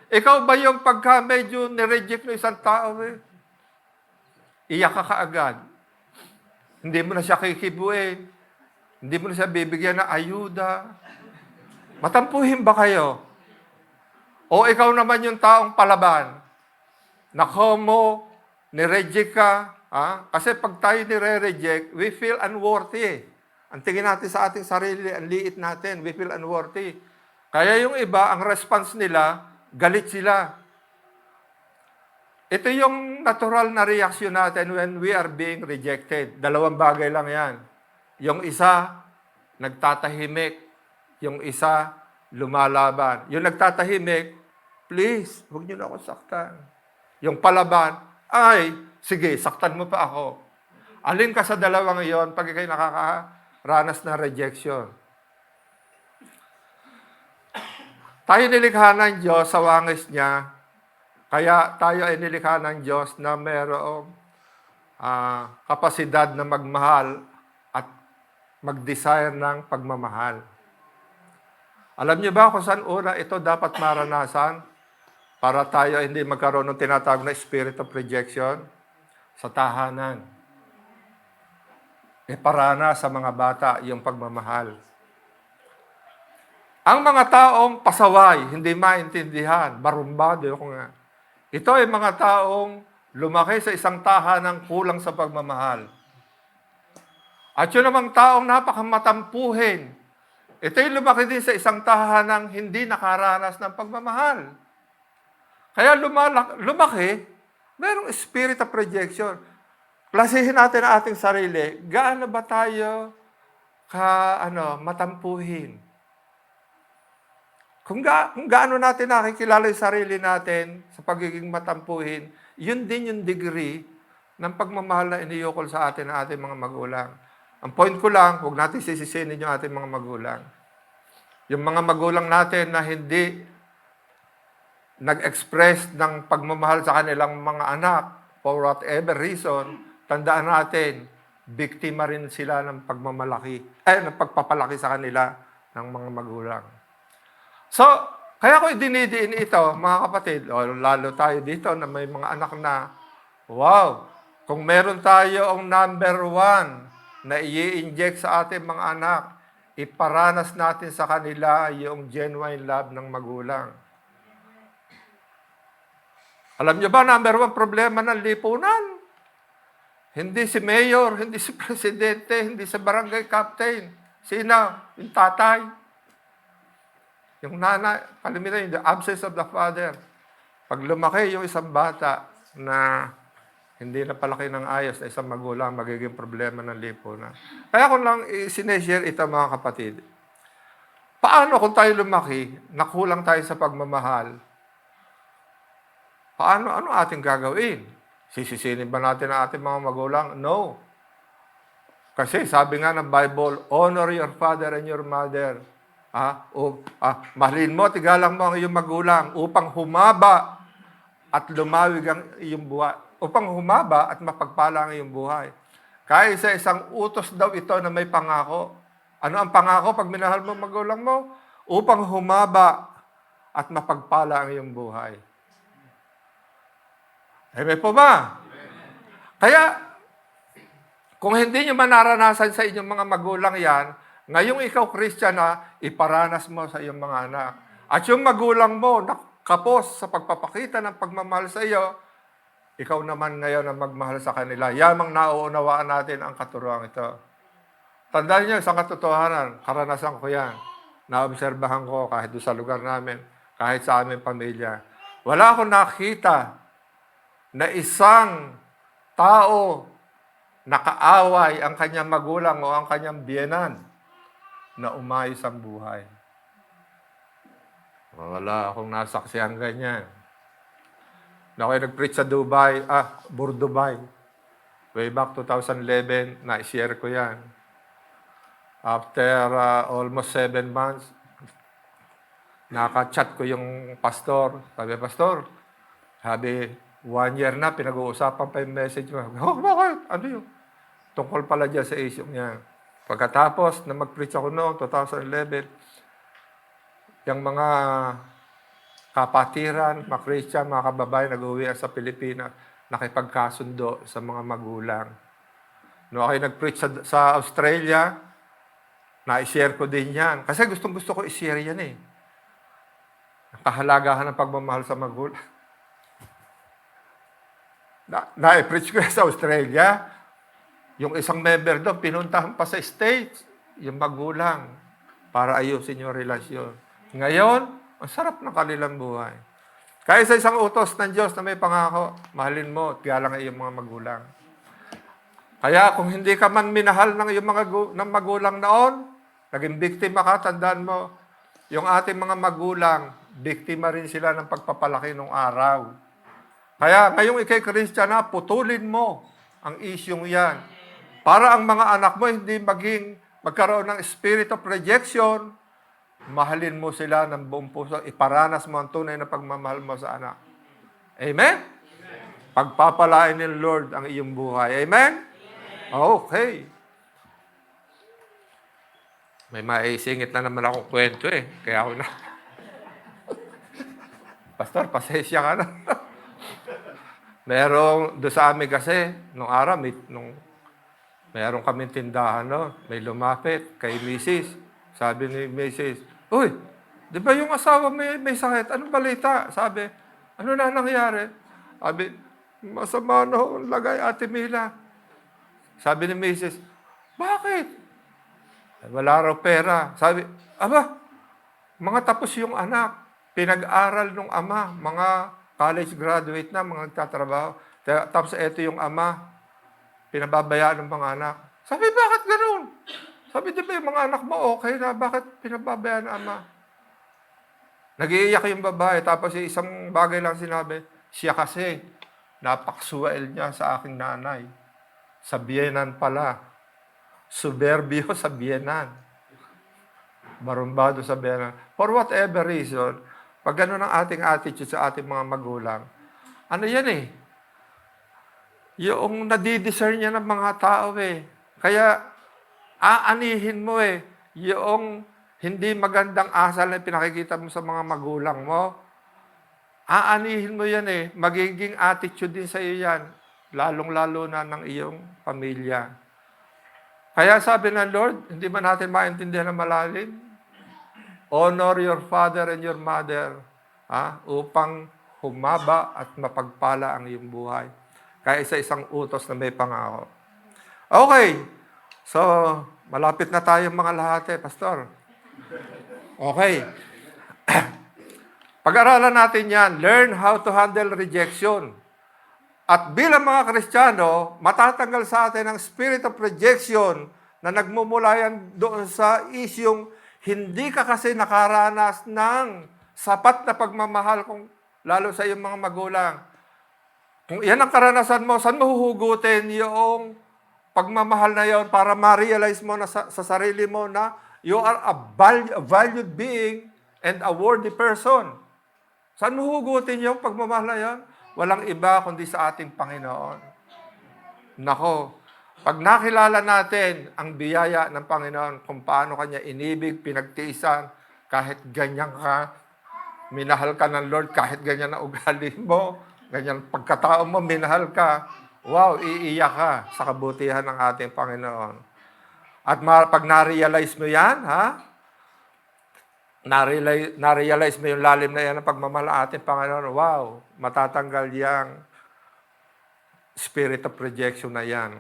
Ikaw ba yung pagka medyo nireject ng isang tao, iyak ka kaagad. Hindi mo na siya kikibuin. Hindi mo na siya bibigyan ng ayuda. Matampuhin ba kayo? O ikaw naman yung taong palaban. Nako mo, nireject ka. Kasi pag tayo nire-reject, we feel unworthy. Ang tingin natin sa ating sarili, ang liit natin, we feel unworthy. Kaya yung iba, ang response nila, galit sila. Ito yung natural na reaction natin when we are being rejected. Dalawang bagay lang yan. Yung isa, nagtatahimik. Yung isa, lumalaban. Yung nagtatahimik, please, huwag niyo na ako saktan. Yung palaban, ay, sige, saktan mo pa ako. Alin ka sa dalawang iyon, pag ikay ranas na rejection. Tayo nilikha ng Diyos sa wangis niya, kaya tayo ay nilikha ng Diyos na mayroong kapasidad na magmahal at mag-desire ng pagmamahal. Alam niyo ba kung saan una ito dapat maranasan para tayo hindi magkaroon ng tinatawag na spirit of rejection? Sa tahanan. Iparana sa mga bata yung pagmamahal. Ang mga taong pasaway, hindi maintindihan, barumbado ko nga. Ito ay mga taong lumaki sa isang tahanang kulang sa pagmamahal. At yun namang taong napakamatampuhin. Ito ay lumaki din sa isang tahanang hindi nakaranas ng pagmamahal. Kaya lumaki, mayroong spirit of rejection. Klasihin natin ang ating sarili. Gaano ba tayo matampuhin? Kung gaano natin nakikilala yung sarili natin sa pagiging matampuhin, yun din yung degree ng pagmamahal na iniyukol sa atin ng ating mga magulang. Ang point ko lang, huwag natin sisisinin yung ating mga magulang. Yung mga magulang natin na hindi nag-express ng pagmamahal sa kanilang mga anak for whatever reason, tandaan natin, biktima rin sila ng ng pagpapalaki sa kanila ng mga magulang. So, kaya ko idinidiin ito, mga kapatid, o lalo tayo dito na may mga anak na, wow, kung meron tayo ang number 1 na i-inject sa ating mga anak, iparanas natin sa kanila yung genuine love ng magulang. Alam niyo ba, number 1 problema ng lipunan? Hindi si mayor, hindi si presidente, hindi si barangay captain. Sino? Yung tatay. Yung nanay, kalimitan, the absence of the father. Pag lumaki yung isang bata na hindi na palaki ng ayos na isang magulang, magiging problema ng lipunan. Kaya ko lang sineshare ito, mga kapatid. Paano kung tayo lumaki, nakulang tayo sa pagmamahal? Ano ating gagawin? Sisisinin ba natin ang ating mga magulang? No. Kasi sabi nga ng Bible, honor your father and your mother. Mahalin mo, tigalang mo ang iyong magulang upang humaba at lumawig ang iyong buhay. Upang humaba at mapagpala ang iyong buhay. Kaya sa isang utos daw ito na may pangako. Ano ang pangako pag minahal mo magulang mo? Upang humaba at mapagpala ang iyong buhay. May po ba? Kaya, kung hindi nyo manaranasan sa inyong mga magulang yan, ngayong ikaw, Christian, iparanas mo sa iyong mga anak. At yung magulang mo, nakapos sa pagpapakita ng pagmamahal sa iyo, ikaw naman ngayon ang magmahal sa kanila. Yamang nauunawaan natin ang katuruan ito. Tandaan niyo, isang katotohanan, karanasan ko yan. Naobserbahan ko kahit doon sa lugar namin, kahit sa aming pamilya. Wala akong nakita na isang tao nakaaway ang kanyang magulang o ang kanyang biyenan na umayos ang buhay. Wala akong nasaksihan ganyan. Na ako'y nag-preach sa Dubai. Way back 2011, na-share ko yan. After almost 7 months, naka-chat ko yung pastor. Sabi, 1 year na, pinag-uusapan pa yung message mo. Bakit? Ano yun? Tungkol pala dyan sa issue niya. Pagkatapos na mag-preach ako noong 2011, yung mga kapatiran, mga Christian, mga kababayan, nag-uwi sa Pilipinas, nakipagkasundo sa mga magulang. Noong ako nag-preach sa Australia, na-share ko din yan. Kasi gustong-gusto ko i-share yan eh. Ang kahalagahan ng pagmamahal sa magulang. Na-preach ko sa Australia, yung isang member doon, pinuntahan pa sa States, yung magulang, para ayusin yung relasyon. Ngayon, ang sarap ng kanilang buhay. Kaya sa isang utos ng Diyos na may pangako, mahalin mo at galang iyong mga magulang. Kaya kung hindi ka man minahal ng iyong ng magulang noon, naging biktima ka, tandaan mo, yung ating mga magulang, biktima rin sila ng pagpapalaki ng araw. Kaya ngayong ikay Christian na, putulin mo ang isyong yan. Para ang mga anak mo hindi maging magkaroon ng spirit of rejection, mahalin mo sila ng buong puso, iparanas mo ang tunay na pagmamahal mo sa anak. Amen? Pagpapalain ng Lord ang iyong buhay. Amen? Okay. May maisingit na naman akong kwento eh. Kaya ako na. Pastor, pasensya ka na. Doon sa amin kasi, nung araw, meron kaming tindahan, no? May lumapit kay Mrs. Sabi ni Mrs., "Uy, di ba yung asawa may sakit? Anong balita?" Sabi, "Ano na nangyari?" Sabi, "Masama na ho ang lagay, Ate Mila." Sabi ni Mrs., "Bakit?" Wala raw pera. Sabi, "Aba, mga tapos yung anak. Pinag-aral nung ama. Mga college graduate na, mga nagtatrabaho. Tapos ito yung ama. Pinababayaan ng mga anak." Sabi, "Bakit ganun?" Sabi, "Di ba yung mga anak mo okay na? Bakit pinababayaan ng ama?" Nag-iiyak yung babae. Tapos yung isang bagay lang sinabi, "Siya kasi, napaksuwail niya sa aking nanay. Sa biyenan pala. Suberbio sa biyenan. Barumbado sa biyenan." For whatever reason, pag gano'n ang ating attitude sa ating mga magulang, ano yan eh? Yung nadidiscern niya ng mga tao eh. Kaya, aanihin mo eh. Yung hindi magandang asal na pinakikita mo sa mga magulang mo, aanihin mo yan eh. Magiging attitude din sa iyo yan. Lalong-lalo na ng iyong pamilya. Kaya sabi ng Lord, hindi ba natin maintindihan ng malalim? Honor your father and your mother, upang humaba at mapagpala ang iyong buhay. Kaya isa-isang utos na may pangako. Okay. So, malapit na tayo mga lahat Pastor. Okay. Pag-aralan natin yan. Learn how to handle rejection. At bilang mga Kristiyano, matatanggal sa atin ang spirit of rejection na nagmumula yan doon sa isyong hindi ka kasi nakaranas ng sapat na pagmamahal lalo sa iyong mga magulang. Kung yan ang karanasan mo, saan mo huhugutin yung pagmamahal na yon para ma-realize mo na sa sarili mo na you are a valued being and a worthy person? Saan mo huhugutin yung pagmamahal na yon? Walang iba kundi sa ating Panginoon. Nako, pag nakilala natin ang biyaya ng Panginoon, kung paano Kanya inibig, pinagtiisan, kahit ganyan ka, minahal ka ng Lord, kahit ganyan ang ugali mo, ganyan pagkatao mo, minahal ka, wow, iiyak ka sa kabutihan ng ating Panginoon. At pag na-realize mo yan, na-realize mo yung lalim na yan ng pagmamahal ng ating Panginoon, wow, matatanggal yung spirit of rejection na yan.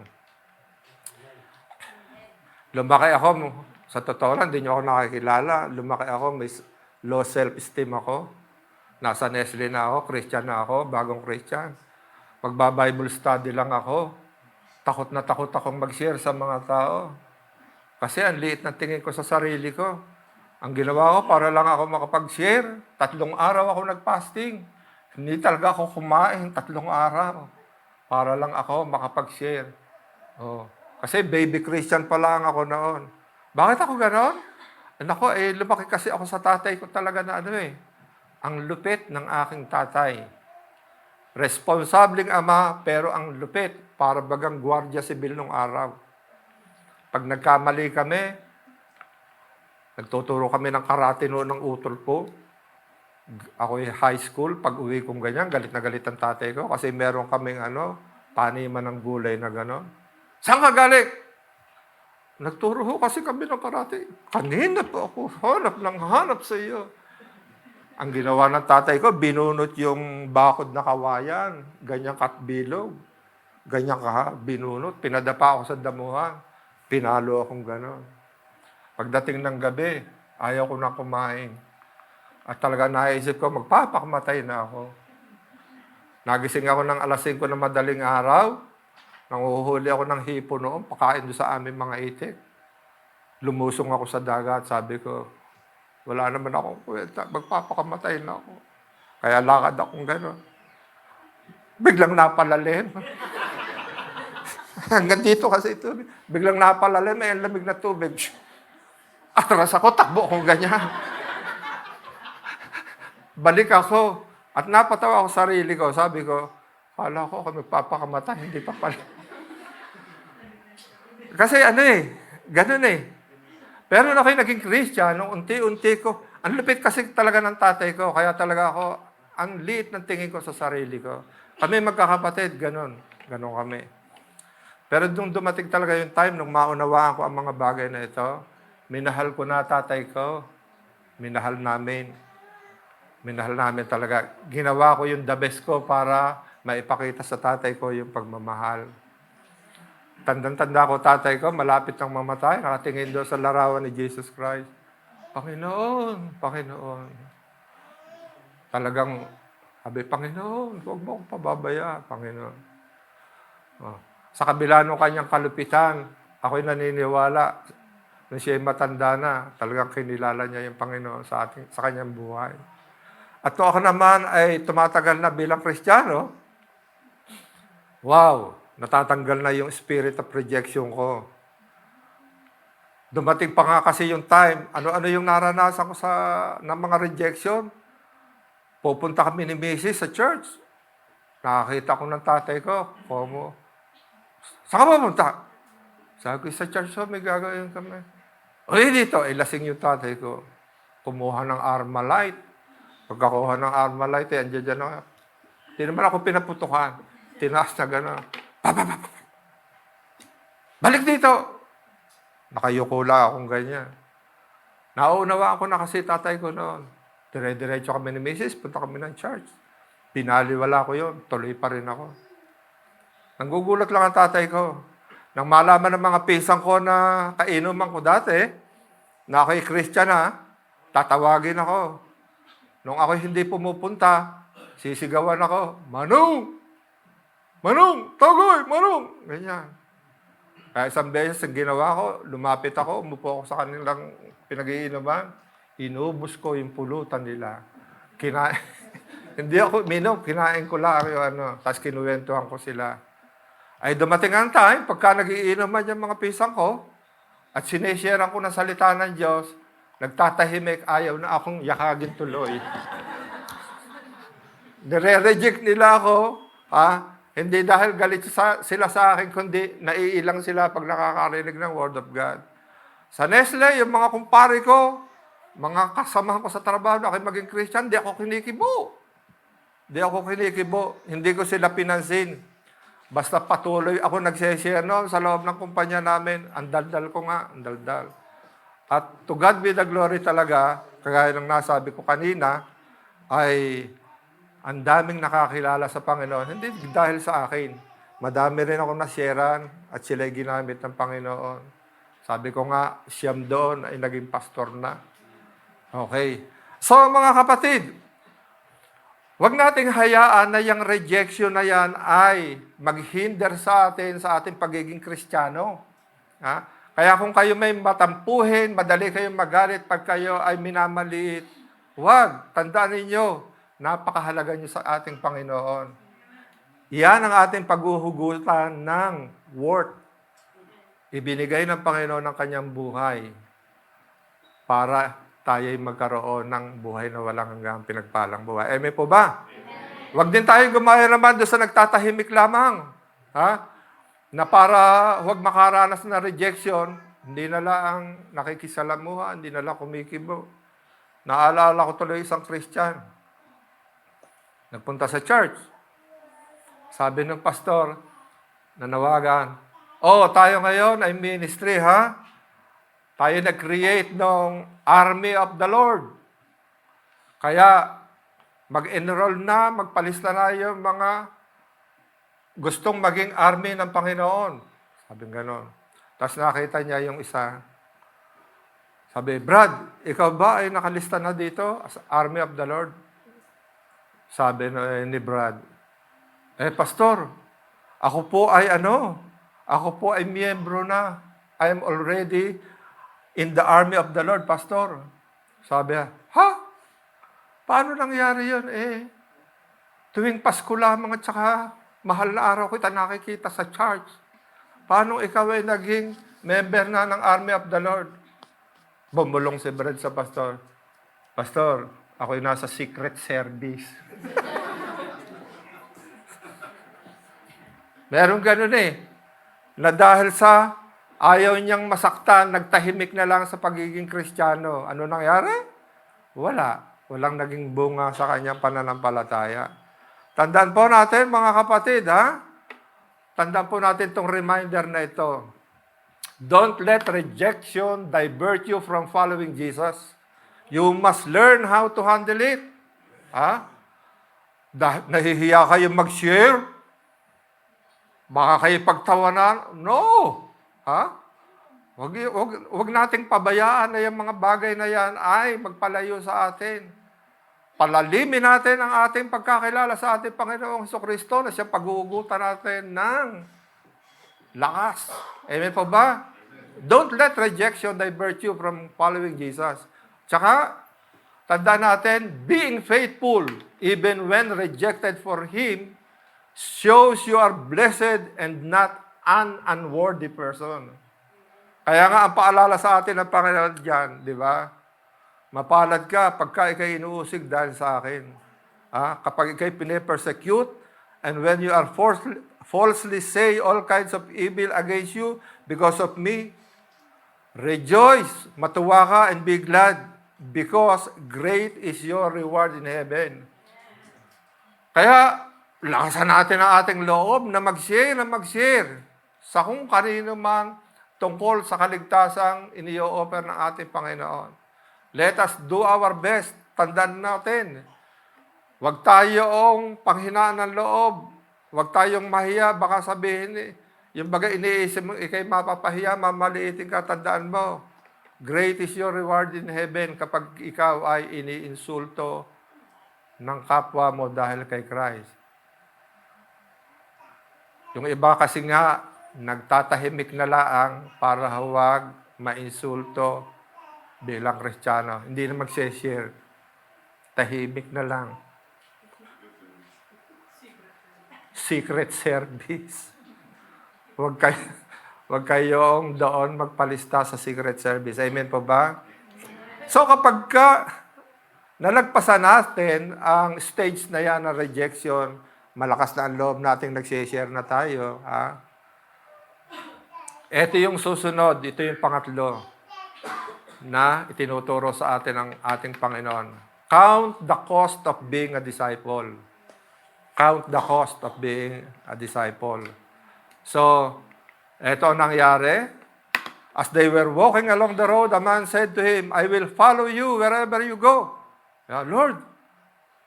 Lumaki ako, sa totoo lang, hindi nyo ako nakikilala. Lumaki ako, may low self-esteem ako. Nasa Nestle na ako, Christian na ako, bagong Christian. Magba-Bible study lang ako. Takot na takot akong mag-share sa mga tao. Kasi ang liit ng tingin ko sa sarili ko. Ang ginawa ko, para lang ako makapag-share. 3 araw ako nag-fasting. Hindi talaga ako kumain 3 araw. Para lang ako makapag-share. Oh. Kasi baby Christian pa lang ako noon. Bakit ako ganon? Nako, lumaki kasi ako sa tatay ko talaga na ang lupit ng aking tatay. Responsableng ama, pero ang lupit, para bagang gwardiya sibil nung araw. Pag nagkamali kami, nagtuturo kami ng karate noon ng utol ko. Ako high school, pag uwi kong ganyan, galit na galit ang tatay ko kasi meron kaming taniman ng gulay na gano'n. Saan ka galing? Nagturo ho kasi kami ng karate. Kanina po ako hanap sa iyo. Ang ginawa ng tatay ko, binunot yung bakod na kawayan. Ganyan katbilog. Ganyan binunot. Pinadapa ako sa damuhan. Pinalo akong gano'n. Pagdating ng gabi, ayaw ko na kumain. At talaga naisip ko, magpapakamatay na ako. Nagising ako ng alas 5 ng madaling araw. Nanguhuli ako ng hipo noon, pakain doon sa aming mga itik. Lumusong ako sa dagat, sabi ko, wala naman akong kwenta, magpapakamatay na ako. Kaya lakad akong gano'n. Biglang napalalim. Hanggang dito kasi ito. Biglang napalalim, may lamig na tubig. Atras ako, takbo akong ganyan. Balik ako. At napatawa ako sa sarili ko. Sabi ko, kala ko ako magpapakamatay, hindi pa pala. Kasi ganun eh. Pero nung ako'y naging Christian, nung unti-unti ko, ang lupit kasi talaga ng tatay ko, kaya talaga ako, ang liit ng tingin ko sa sarili ko. Kami magkakapatid, ganun. Ganun kami. Pero nung dumating talaga yung time, nung maunawaan ko ang mga bagay na ito, minahal ko na tatay ko. Minahal namin. Minahal namin talaga. Ginawa ko yung the best ko para maipakita sa tatay ko yung pagmamahal. Tandang-tanda ko, tatay ko, malapit nang mamatay, nakatingin doon sa larawan ni Jesus Christ. Panginoon, Panginoon. Talagang, sabi, Panginoon, huwag mo akong pababaya, Panginoon. Oh. Sa kabila ng kanyang kalupitan, ako'y naniniwala na siya'y matanda na, talagang kinilala niya yung Panginoon sa kanyang buhay. At kung ako naman ay tumatagal na bilang Kristiyano, wow, natatanggal na yung spirit of rejection ko. Dumating pa nga kasi yung time, ano-ano yung naranasan ko ng mga rejection. Pupunta kami ni Mrs. sa church. Nakakita ko ng tatay ko. Komo. Saan ka pupunta? Sabi ko, sa church may gagawin kami. O dito, lasing yung tatay ko. Kumuha ng Armalite. Pagkakuha ng Armalite, andyan dyan na. Hindi naman ako pinaputukan. Tinaas na gano'n. Balik dito! Nakayuko lang akong ganyan. Nauunawaan ko na kasi tatay ko noon. Dire-diretso kami ni Mrs. Punta kami ng church. Pinaliwala ko yun. Tuloy pa rin ako. Nanggugulat lang ang tatay ko. Nang malaman ng mga pisang ko na kainuman ko dati, na ako'y Christian na, tatawagin ako. Nung ako'y hindi pumupunta, sisigawan ako, Manong! Manong! Togoy! Manong! Ganyan. Kaya isang beses ang ginawa ko, lumapit ako, umupo ako sa kanilang pinag-iinuman, inubos ko yung pulutan nila. Hindi ako minom, kinain ko lang yung tapos kinuwentuhan ko sila. Ay dumating ang time, pagka nag-iinuman yung mga pisang ko, at sinesharean ko ng salita ng Diyos, nagtatahimik, ayaw na akong yakagin tuloy. Nire-reject nila ako, hindi dahil galit sila sa akin, kundi naiilang sila pag nakakarinig ng Word of God. Sa Nestle, yung mga kumpare ko, mga kasamahan ko sa trabaho na aking maging Christian, di ako kinikibo. Hindi ko sila pinansin. Basta patuloy ako nagsishare noon sa loob ng kumpanya namin. Ang daldal ko nga, ang daldal. At to God be the glory talaga, kagaya ng nasabi ko kanina, ay ang daming nakakilala sa Panginoon. Hindi dahil sa akin. Madami rin ako nasyaran at sila'y ginamit ng Panginoon. Sabi ko nga, siyam doon ay naging pastor na. Okay. So mga kapatid, huwag nating hayaan na yung rejection na yan ay maghinder sa ating pagiging Kristiyano. Kaya kung kayo may matampuhin, madali kayong magalit pag kayo ay minamaliit, huwag, tandaan ninyo, napakahalaga nyo sa ating Panginoon. Iyan ang ating paghuhugutan ng worth. Ibinigay ng Panginoon ng kanyang buhay para tayo'y magkaroon ng buhay na walang hanggang pinagpalang buhay. Amen po ba? Huwag din tayong gumaya naman doon sa nagtatahimik lamang. Na para huwag makaranas na rejection, hindi na lang nakikisalamuha, hindi na lang kumikibo. Naalala ko tuloy isang Christian. Nagpunta sa church. Sabi ng pastor, nanawagan, tayo ngayon ay ministry, Tayo nag-create ng Army of the Lord. Kaya, mag-enroll na, magpalista na yung mga gustong maging army ng Panginoon. Sabi gano'n. Tapos nakita niya yung isa. Sabi, Brad, ikaw ba ay nakalista na dito as Army of the Lord? Sabi ni Brad, Pastor, ako po ay miyembro na. I am already in the army of the Lord, Pastor. Sabi niya, paano nangyari yun? Tuwing Pasko lamang at saka mahal na araw kita nakikita sa church. Paano ikaw ay naging member na ng Army of the Lord? Bumulong si Brad sa pastor. Pastor, ako'y nasa secret service. Meron ganun eh. Na dahil sa ayaw niyang masaktan, nagtahimik na lang sa pagiging Kristiyano. Ano nangyari? Wala. Walang naging bunga sa kanyang pananampalataya. Tandaan po natin, mga kapatid, ha? Tandaan po natin itong reminder na ito. Don't let rejection divert you from following Jesus. You must learn how to handle it. Ha? Nahihiya kayo mag-share? Baka kayo pagtawanan? No! Ha? Wag nating pabayaan na yung mga bagay na yan ay magpalayo sa atin. Palalimin natin ang ating pagkakilala sa ating Panginoong Jesucristo na siya pag-uugutan natin ng lakas. Amen po ba? Don't let rejection divert you from following Jesus. Tsaka, tandaan natin, being faithful even when rejected for Him shows you are blessed and not an unworthy person. Kaya nga, ang paalala sa atin ng Panginoon dyan, di ba? Mapalad ka pagka ikay inuusig dahil sa akin. Kapag ikay pinipersecute, and when you are falsely say all kinds of evil against you because of me, rejoice, matuwa ka, and be glad, because great is your reward in heaven. Kaya, lakasan natin ang ating loob na mag-share sa kung kanino man tungkol sa kaligtasang iniyo-offer ng ating Panginoon. Let us do our best. Tandaan natin. Huwag tayong panghinaan ng loob. Huwag tayong mahiya. Baka sabihin, yung bagay iniisip mo, ikay mapapahiya, mamaliitin ka, tandaan mo. Great is your reward in heaven kapag ikaw ay iniinsulto ng kapwa mo dahil kay Christ. Yung iba kasi nga, nagtatahimik na laang para huwag mainsulto bilang Kristiyano. Hindi na mag-share. Tahimik na lang. Secret service. Huwag kayong doon magpalista sa secret service. Amen po ba? So kapag nalagpasan natin ang stage na yan ng rejection, malakas na ang loob nating nag-share na tayo, ha? Ito yung susunod, ito yung pangatlo na itinuturo sa atin ng ating Panginoon. Count the cost of being a disciple. Count the cost of being a disciple. So, ito ang nangyari. As they were walking along the road, a man said to him, I will follow you wherever you go. Lord,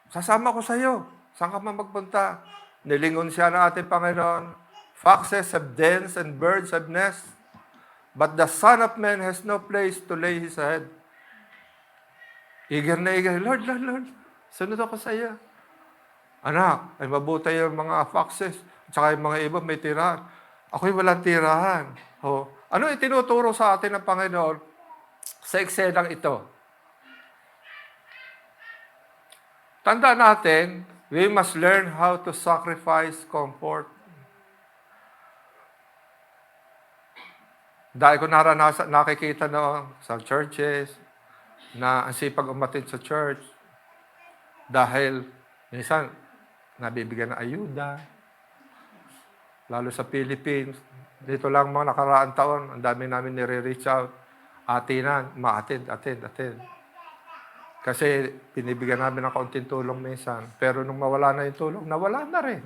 sasama ko sa iyo. Saan ka man magpunta? Nilingon siya ng ating Panginoon. Foxes have dens and birds have nests, but the Son of Man has no place to lay his head. Eager na eager, Lord, sunod ako sa iyo. Anak, ay mabuti yung mga foxes, at saka yung mga ibon may tirahan. Ako'y walang tirahan. Ano itinuturo sa atin ng Panginoon sa eksenang ito? Tandaan natin, we must learn how to sacrifice comfort. Dahil ko nakikita sa churches na ang sipag umatid sa church dahil minsan nabibigyan ng ayuda. Lalo sa Philippines, dito lang mga nakaraang taon, ang dami namin nire-reach out. Atinan, atid. Kasi pinibigyan namin ng kaunting tulong minsan. Pero nung mawala na yung tulong, nawala na rin.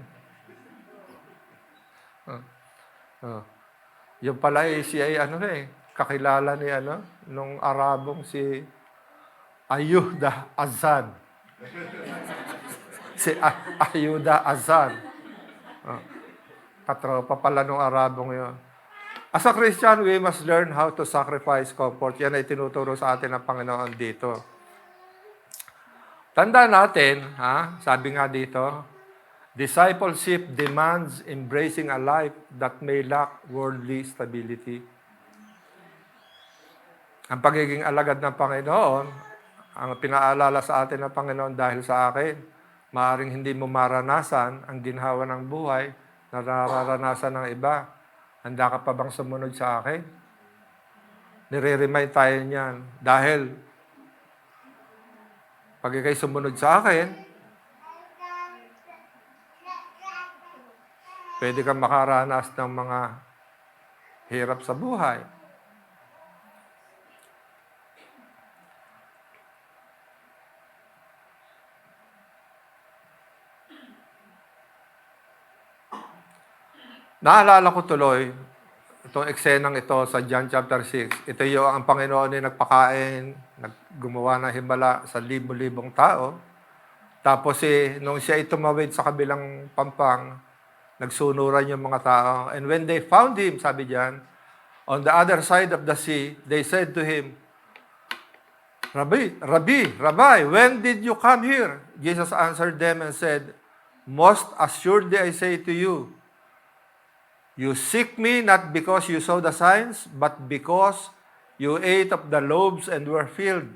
Yung pala siya ay kakilala ni nung Arabong si Ayuda Azan. Si Ayuda Azan. Katropa pala nung Arabong yun. As a Christian, we must learn how to sacrifice comfort. Yan ay tinuturo sa atin ng Panginoon dito. Tandaan natin, sabi nga dito, discipleship demands embracing a life that may lack worldly stability. Ang pagiging alagad ng Panginoon, ang pinaalala sa atin ng Panginoon dahil sa akin, maaaring hindi mo maranasan ang ginhawa ng buhay na nararanasan ng iba. Handa ka pa bang sumunod sa akin? Nire-remind tayo niyan. Dahil, pag ikay sumunod sa akin, pwede kang makaranas ng mga hirap sa buhay. Naalala ko tuloy, itong eksenang ito sa John chapter 6. Ito yung ang Panginoon ay nagpakain, gumawa ng himala sa libo-libong tao. Tapos nung siya ay tumawid sa kabilang pampang, nagsunuran yung mga tao. And when they found him, sabi diyan, on the other side of the sea, they said to him, Rabbi, when did you come here? Jesus answered them and said, most assuredly I say to you, you seek me not because you saw the signs, but because you ate of the loaves and were filled.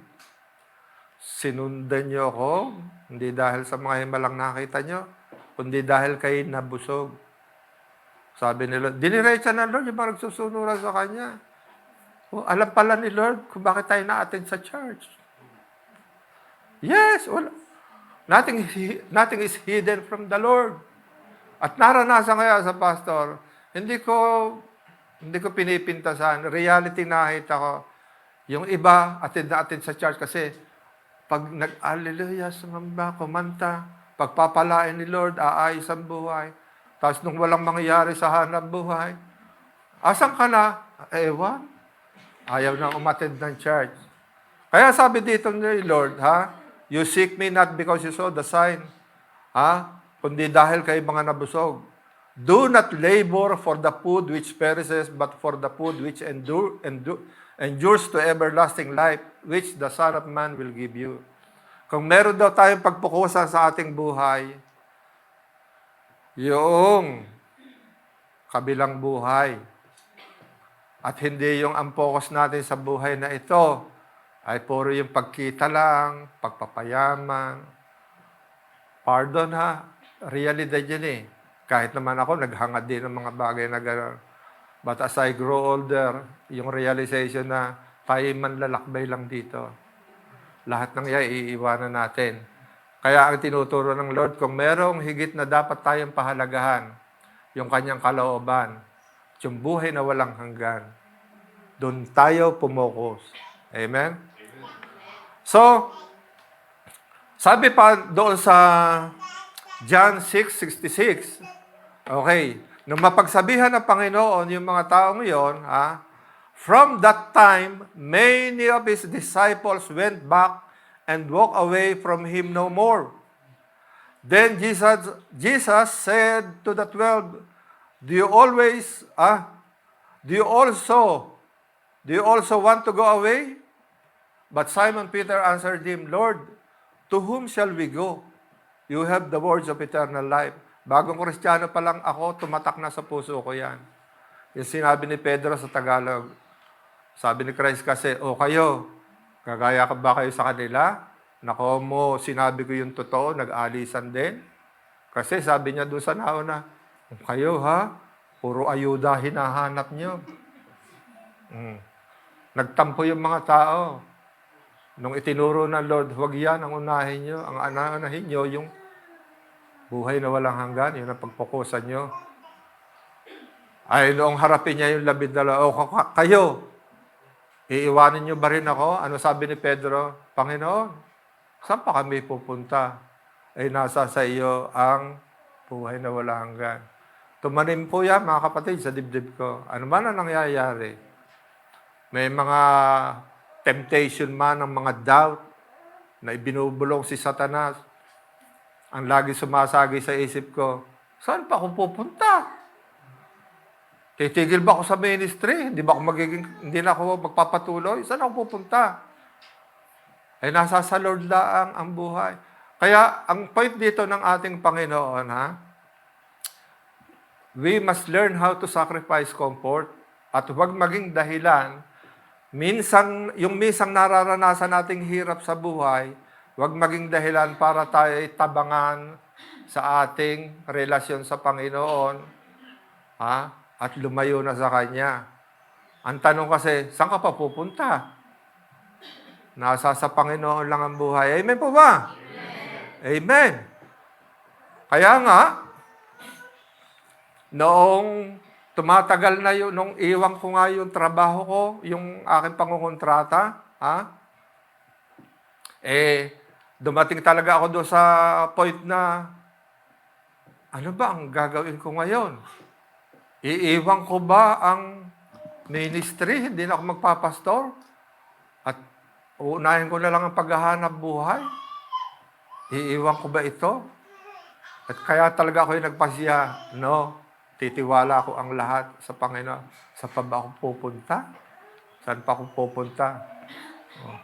Sinundan niyo ako, hindi dahil sa mga himalang nakita niyo, kundi dahil kayo nabusog. Sabi ni Lord, diniretsa na Lord yung mga nagsusunuran sa Kanya. Alam pala ni Lord kung bakit tayo na-attend sa church. Yes, nothing is hidden from the Lord. At naranasan kaya sa pastor, hindi ko pinipintasan. Reality nakita ko. Yung iba, attend sa church kasi pag nag-alleluia, sumamba, kumanta, pagpapalain ni Lord, aayos ang buhay. Tapos nung walang mangyayari sa hanap buhay, asan ka na? Ewan. Ayaw na umattend ng church. Kaya sabi dito ni Lord, you seek me not because you saw the sign, kundi dahil kayo mga nabusog. Do not labor for the food which perishes, but for the food which endures to everlasting life, which the Son of Man will give you. Kung meron daw tayong pagpukusan sa ating buhay, yung kabilang buhay. At hindi yung ang focus natin sa buhay na ito ay puro yung pagkita lang, pagpapayaman. Pardon realidad yan Kahit naman ako, naghangad din ng mga bagay na gano'n. But as I grow older, yung realization na tayo manlalakbay lang dito. Lahat ng yan, iiwanan natin. Kaya ang tinuturo ng Lord, kung merong higit na dapat tayong pahalagahan, yung kanyang kalooban, yung buhay na walang hanggan, doon tayo pumokos. Amen? So, sabi pa doon sa John 6:66, okay, nung mapagsabihan ng Panginoon yung mga taong iyon, from that time, many of His disciples went back and walked away from Him no more. Then Jesus said to the 12, do you also want to go away? But Simon Peter answered him, Lord, to whom shall we go? You have the words of eternal life. Bagong Kristiyano pa lang ako, tumatak na sa puso ko yan. Yung sinabi ni Pedro sa Tagalog. Sabi ni Christ kasi, kayo, kagaya ka ba kayo sa kanila? Nako mo, sinabi ko yung totoo, nag-alisan din. Kasi sabi niya doon sa nauna, kayo puro ayuda hinahanap niyo. Nagtampo yung mga tao. Nung itinuro ng Lord, huwag yan ang unahin nyo. Ang anahin nyo, yung buhay na walang hanggan, yun ang pagpukusan nyo. Ay, noong harapin niya yung 12, kayo, iiwanin nyo ba rin ako? Ano sabi ni Pedro? Panginoon, saan pa kami pupunta? Ay, nasa sa iyo ang buhay na walang hanggan. Tumanim po yan, mga kapatid, sa dibdib ko. Ano man ang nangyayari? May mga temptation man, ng mga doubt na ibinubulong si Satanas. Ang lagi sumasagi sa isip ko, saan pa ako pupunta? Titigil ba ako sa ministry? Hindi na ako magpapatuloy? Saan ako pupunta? Ay nasa sa Lord laang ang buhay. Kaya ang point dito ng ating Panginoon, we must learn how to sacrifice comfort at huwag maging dahilan yung minsang nararanasan nating hirap sa buhay, huwag maging dahilan para tayo tabangan sa ating relasyon sa Panginoon. at lumayo na sa Kanya. Ang tanong kasi, saan ka pa pupunta? Nasa sa Panginoon lang ang buhay. Amen po ba? Amen. Kaya nga, noong tumatagal na yun, nung iwan ko nga yung trabaho ko, yung aking pangungontrata, dumating talaga ako doon sa point na, ano ba ang gagawin ko ngayon? Iiwan ko ba ang ministry? Hindi na ako magpapastor? At uunahin ko na lang ang paghahanap buhay? Iiwan ko ba ito? At kaya talaga ako yung nagpasya, no, titiwala ko ang lahat sa Panginoon. Saan pa ba ako pupunta? Saan pa ako pupunta? Oh.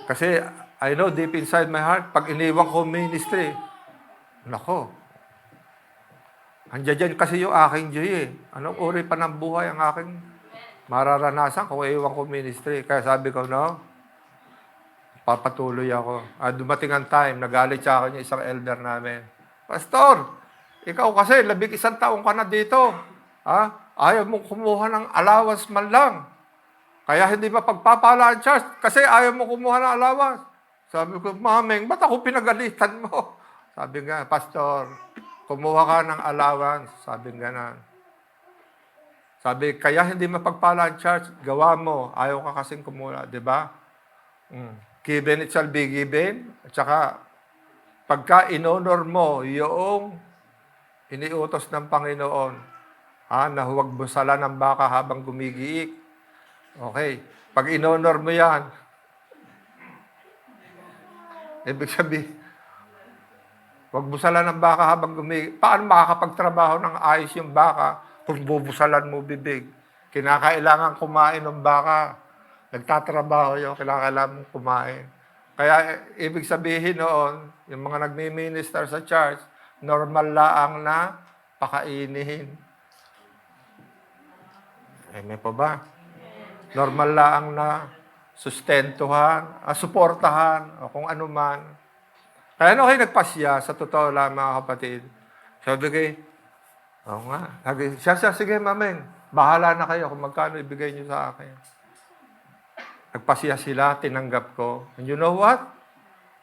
Kasi I know deep inside my heart, pag iniwan ko ministry, nako, andiyan kasi yung aking joy eh. Anong uri pa ng buhay ang aking mararanasan kung iwan ko ministry? Kaya sabi ko, no, papatuloy ako. Dumating ang time, nagalit sa akin yung isang elder namin. Pastor, ikaw kasi 11 taong ka na dito. Ayaw mong kumuha ng allowance man lang. Kaya hindi pa pagpapala ang church kasi ayaw mo kumuha ng allowance. Sabi ko, Mameng, ba't ako pinagalitan mo? Sabi nga, Pastor, kumuha ka ng allowance. Sabi nga na. Sabi, kaya hindi mapagpala ang church, gawa mo. Ayaw ka kasing kumuha, di ba? Given it shall be given. At saka, pagka inonor mo yung iniutos ng Panginoon, na huwag busalan ng baka habang gumigiik. Okay. Pag inonor mo yan, ibig sabihin, huwag busalan ng baka habang gumigiik. Paano makakapagtrabaho ng ayos yung baka kung bubusalan mo bibig? Kinakailangan kumain ng baka. Nagtatrabaho yun, kailangan mong kumain. Kaya, ibig sabihin noon, yung mga nagmi-minister sa church, normal laang na pakainihin. May pa ba? Normal laang na sustentuhan, suportahan, o kung ano man. Kaya kayo nagpasya, sa totoo lang mga kapatid. Sabi kayo, oo nga. Sabi, siya, sige, mamen. Bahala na kayo kung magkano ibigay niyo sa akin. Nagpasya sila, tinanggap ko. And you know what?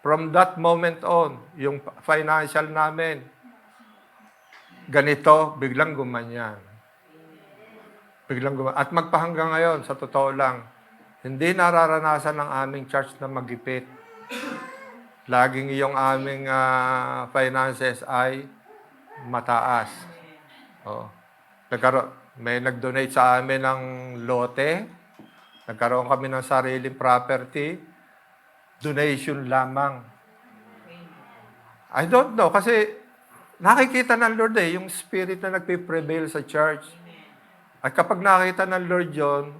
From that moment on, yung financial namin, ganito, biglang gumanyan. At magpahanggang ngayon, sa totoo lang, hindi nararanasan ng aming church na magipit. Laging yung aming finances ay mataas. May nag-donate sa amin ng lote. Nagkaroon kami ng sariling property. Donation lamang. I don't know. Kasi nakikita ng Lord yung spirit na nagpiprevail sa church. At kapag nakita ng Lord yun,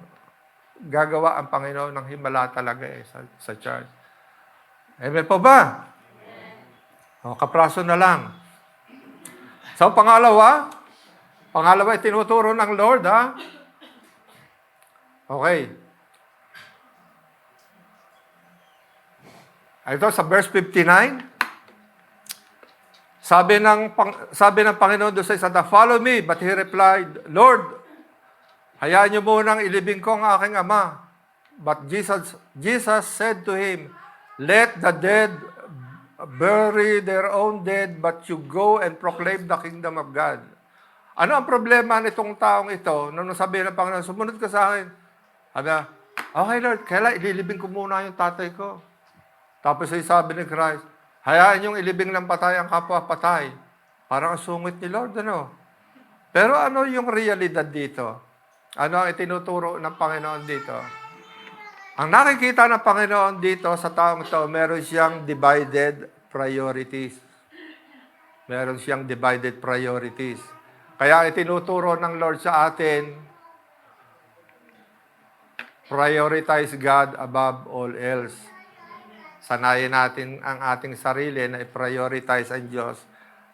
gagawa ang Panginoon ng himala talaga sa church. Amen po ba? Kapraso na lang. So, pangalawa tinuturo ng Lord, Okay. Ito sa verse 59. Sabi ng Panginoon doon sa isa, follow me. But he replied, Lord, hayaan niyo munang ilibing ko ang aking ama. But Jesus said to him, let the dead bury their own dead, but you go and proclaim the kingdom of God. Ano ang problema nitong taong ito? Nung sabihin ng Panginoon, sumunod ka sa akin. Sabi niya, okay Lord, kailan ililibing ko muna yung tatay ko? Tapos ay sabi ni Christ, hayaan yung ilibing ng patay ang kapwa patay. Parang ang sungit ni Lord, ano? Pero ano yung realidad dito? Ano ang itinuturo ng Panginoon dito? Ang nakikita ng Panginoon dito sa taong ito, meron siyang divided priorities. Meron siyang divided priorities. Kaya itinuturo ng Lord sa atin, prioritize God above all else. Sanayin natin ang ating sarili na i-prioritize ang Diyos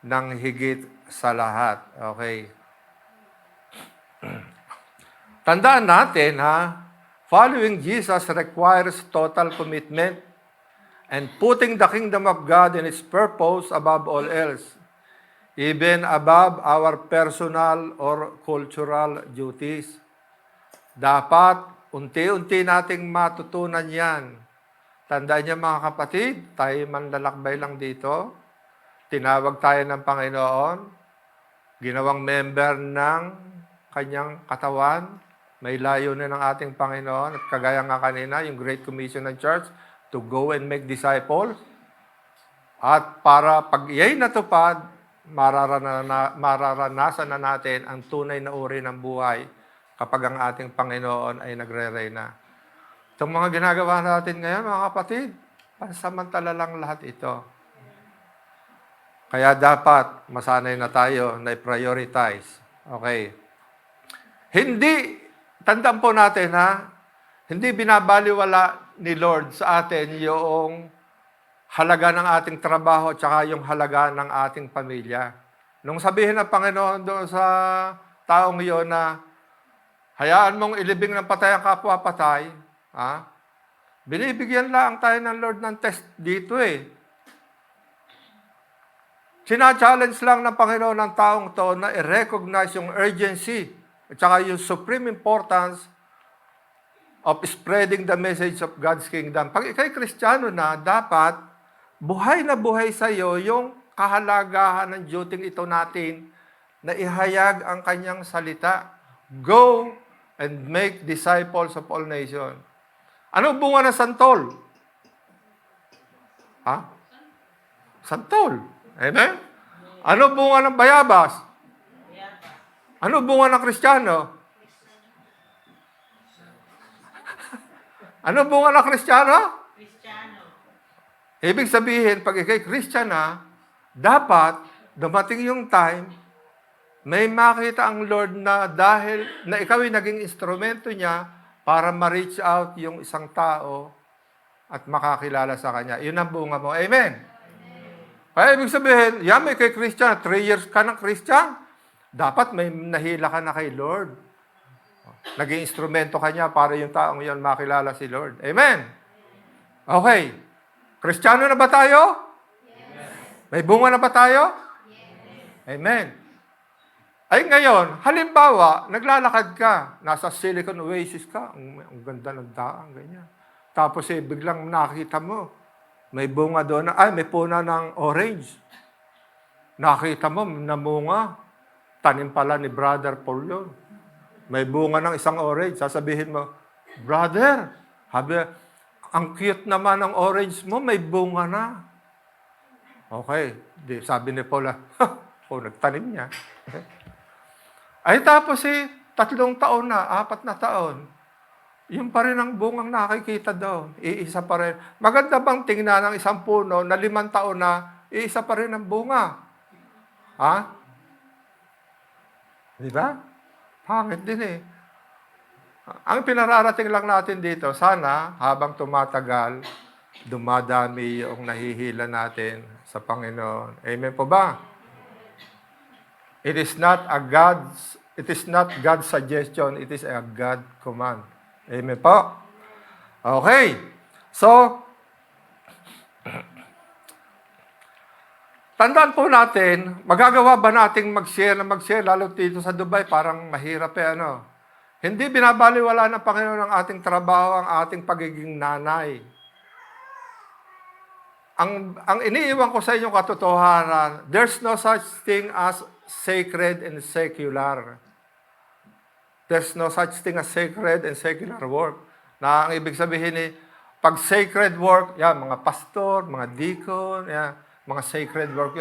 ng higit sa lahat. Okay. Tandaan natin, following Jesus requires total commitment and putting the kingdom of God and its purpose above all else. even above our personal or cultural duties. Dapat unti-unti nating matutunan yan. Tandaan niyo mga kapatid, tayo manlalakbay lang dito. Tinawag tayo ng Panginoon, ginawang member ng kanyang katawan, may layunin ng ating Panginoon, at kagaya nga kanina, yung Great Commission ng Church, to go and make disciples. At para pag iyay natupad, mararanasan na natin ang tunay na uri ng buhay kapag ang ating Panginoon ay nagre-reyna. Itong mga ginagawa natin ngayon, mga kapatid, pansamantala lang lahat ito. Kaya dapat masanay na tayo na i-prioritize. Okay. Hindi, tandaan po natin hindi binabaliwala ni Lord sa atin yung halaga ng ating trabaho at saka yung halaga ng ating pamilya. Nung sabihin ng Panginoon doon sa taong iyon na hayaan mong ilibing ng patay ang kapwa-patay, binibigyan lang tayo ng Lord ng test dito eh. Sina-challenge lang ng Panginoon ng taong to na i-recognize yung urgency at saka yung supreme importance of spreading the message of God's kingdom. Pag ikay Kristiyano na, dapat buhay na buhay sa iyo yung kahalagahan ng duty ito natin na ihayag ang kanyang salita. Go and make disciples of all nations. Ano bunga ng santol? Santol. Amen? Ano bunga ng bayabas? Ano bunga ng Kristiyano? Ano bunga ng Kristiyano? Ibig sabihin, pag ikay Christian na, dapat dumating yung time, may makita ang Lord na dahil na ikaw ay naging instrumento niya para ma-reach out yung isang tao at makakilala sa Kanya. Yun ang bunga mo. Amen? Kaya ibig sabihin, may kay Christian, 3 years ka ng Christian, dapat may nahila ka na kay Lord. Naging instrumento ka niya para yung taong yun makilala si Lord. Amen? Okay. Kristiyano na ba tayo? Yes. May bunga na ba tayo? Yes. Amen. Ay ngayon, halimbawa, naglalakad ka, nasa Silicon Oasis ka, ang ganda ng daan, ganyan. Tapos biglang nakita mo, may bunga doon, may puna ng orange. Nakita mo, namunga. Tanim pala ni Brother Paul yun. May bunga ng isang orange. Sasabihin mo, Brother, ang cute naman ng orange mo, may bunga na. Okay. Sabi ni Paul, nagtanim niya. Ay tapos 3 taon na, 4 na taon, yung pa rin ang bungang nakikita daw. Iisa pa rin. Maganda bang tingnan ng isang puno na 5 taon na, iisa pa rin ang bunga? Di ba? Pangit din eh. Ang pinararating lang natin dito, sana habang tumatagal, dumadami yung nahihila natin sa Panginoon. Amen po ba? It is not God's suggestion, it is a God command. Amen po? Okay. So, tandaan po natin, magagawa ba nating mag-share, lalo dito sa Dubai, parang mahirap Hindi binabaliwala ng Panginoon ang ating trabaho, ang ating pagiging nanay. Ang iniiwan ko sa inyong katotohanan, there's no such thing as sacred and secular. There's no such thing as sacred and secular work. Na ang ibig sabihin pag sacred work, mga pastor, mga deacon, mga sacred work,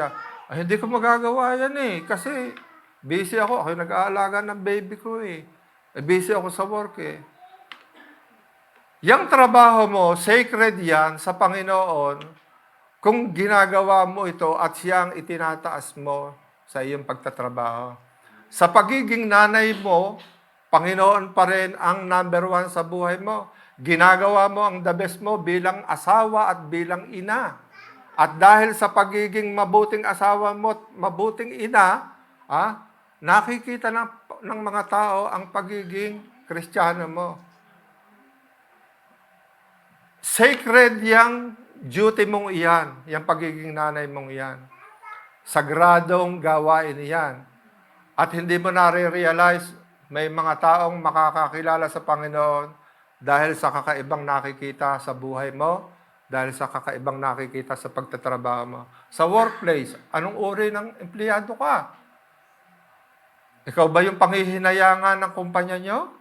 hindi ko magagawa yan kasi busy ako. Ako yung nag-aalaga ng baby ko busy ako sa work Yang trabaho mo, sacred yan sa Panginoon kung ginagawa mo ito at siyang itinataas mo sa iyong pagtatrabaho. Sa pagiging nanay mo, Panginoon pa rin ang number 1 sa buhay mo. Ginagawa mo ang the best mo bilang asawa at bilang ina. At dahil sa pagiging mabuting asawa mo at mabuting ina, nakikita ng mga tao ang pagiging Kristiyano mo. Sacred yang duty mong iyan, yung pagiging nanay mong iyan. Sagradong gawain yan. At hindi mo nare-realize, may mga taong makakakilala sa Panginoon dahil sa kakaibang nakikita sa buhay mo, dahil sa kakaibang nakikita sa pagtatrabaho mo. Sa workplace, anong uri ng empleyado ka? Ikaw ba yung panghihinayangan ng kumpanya nyo?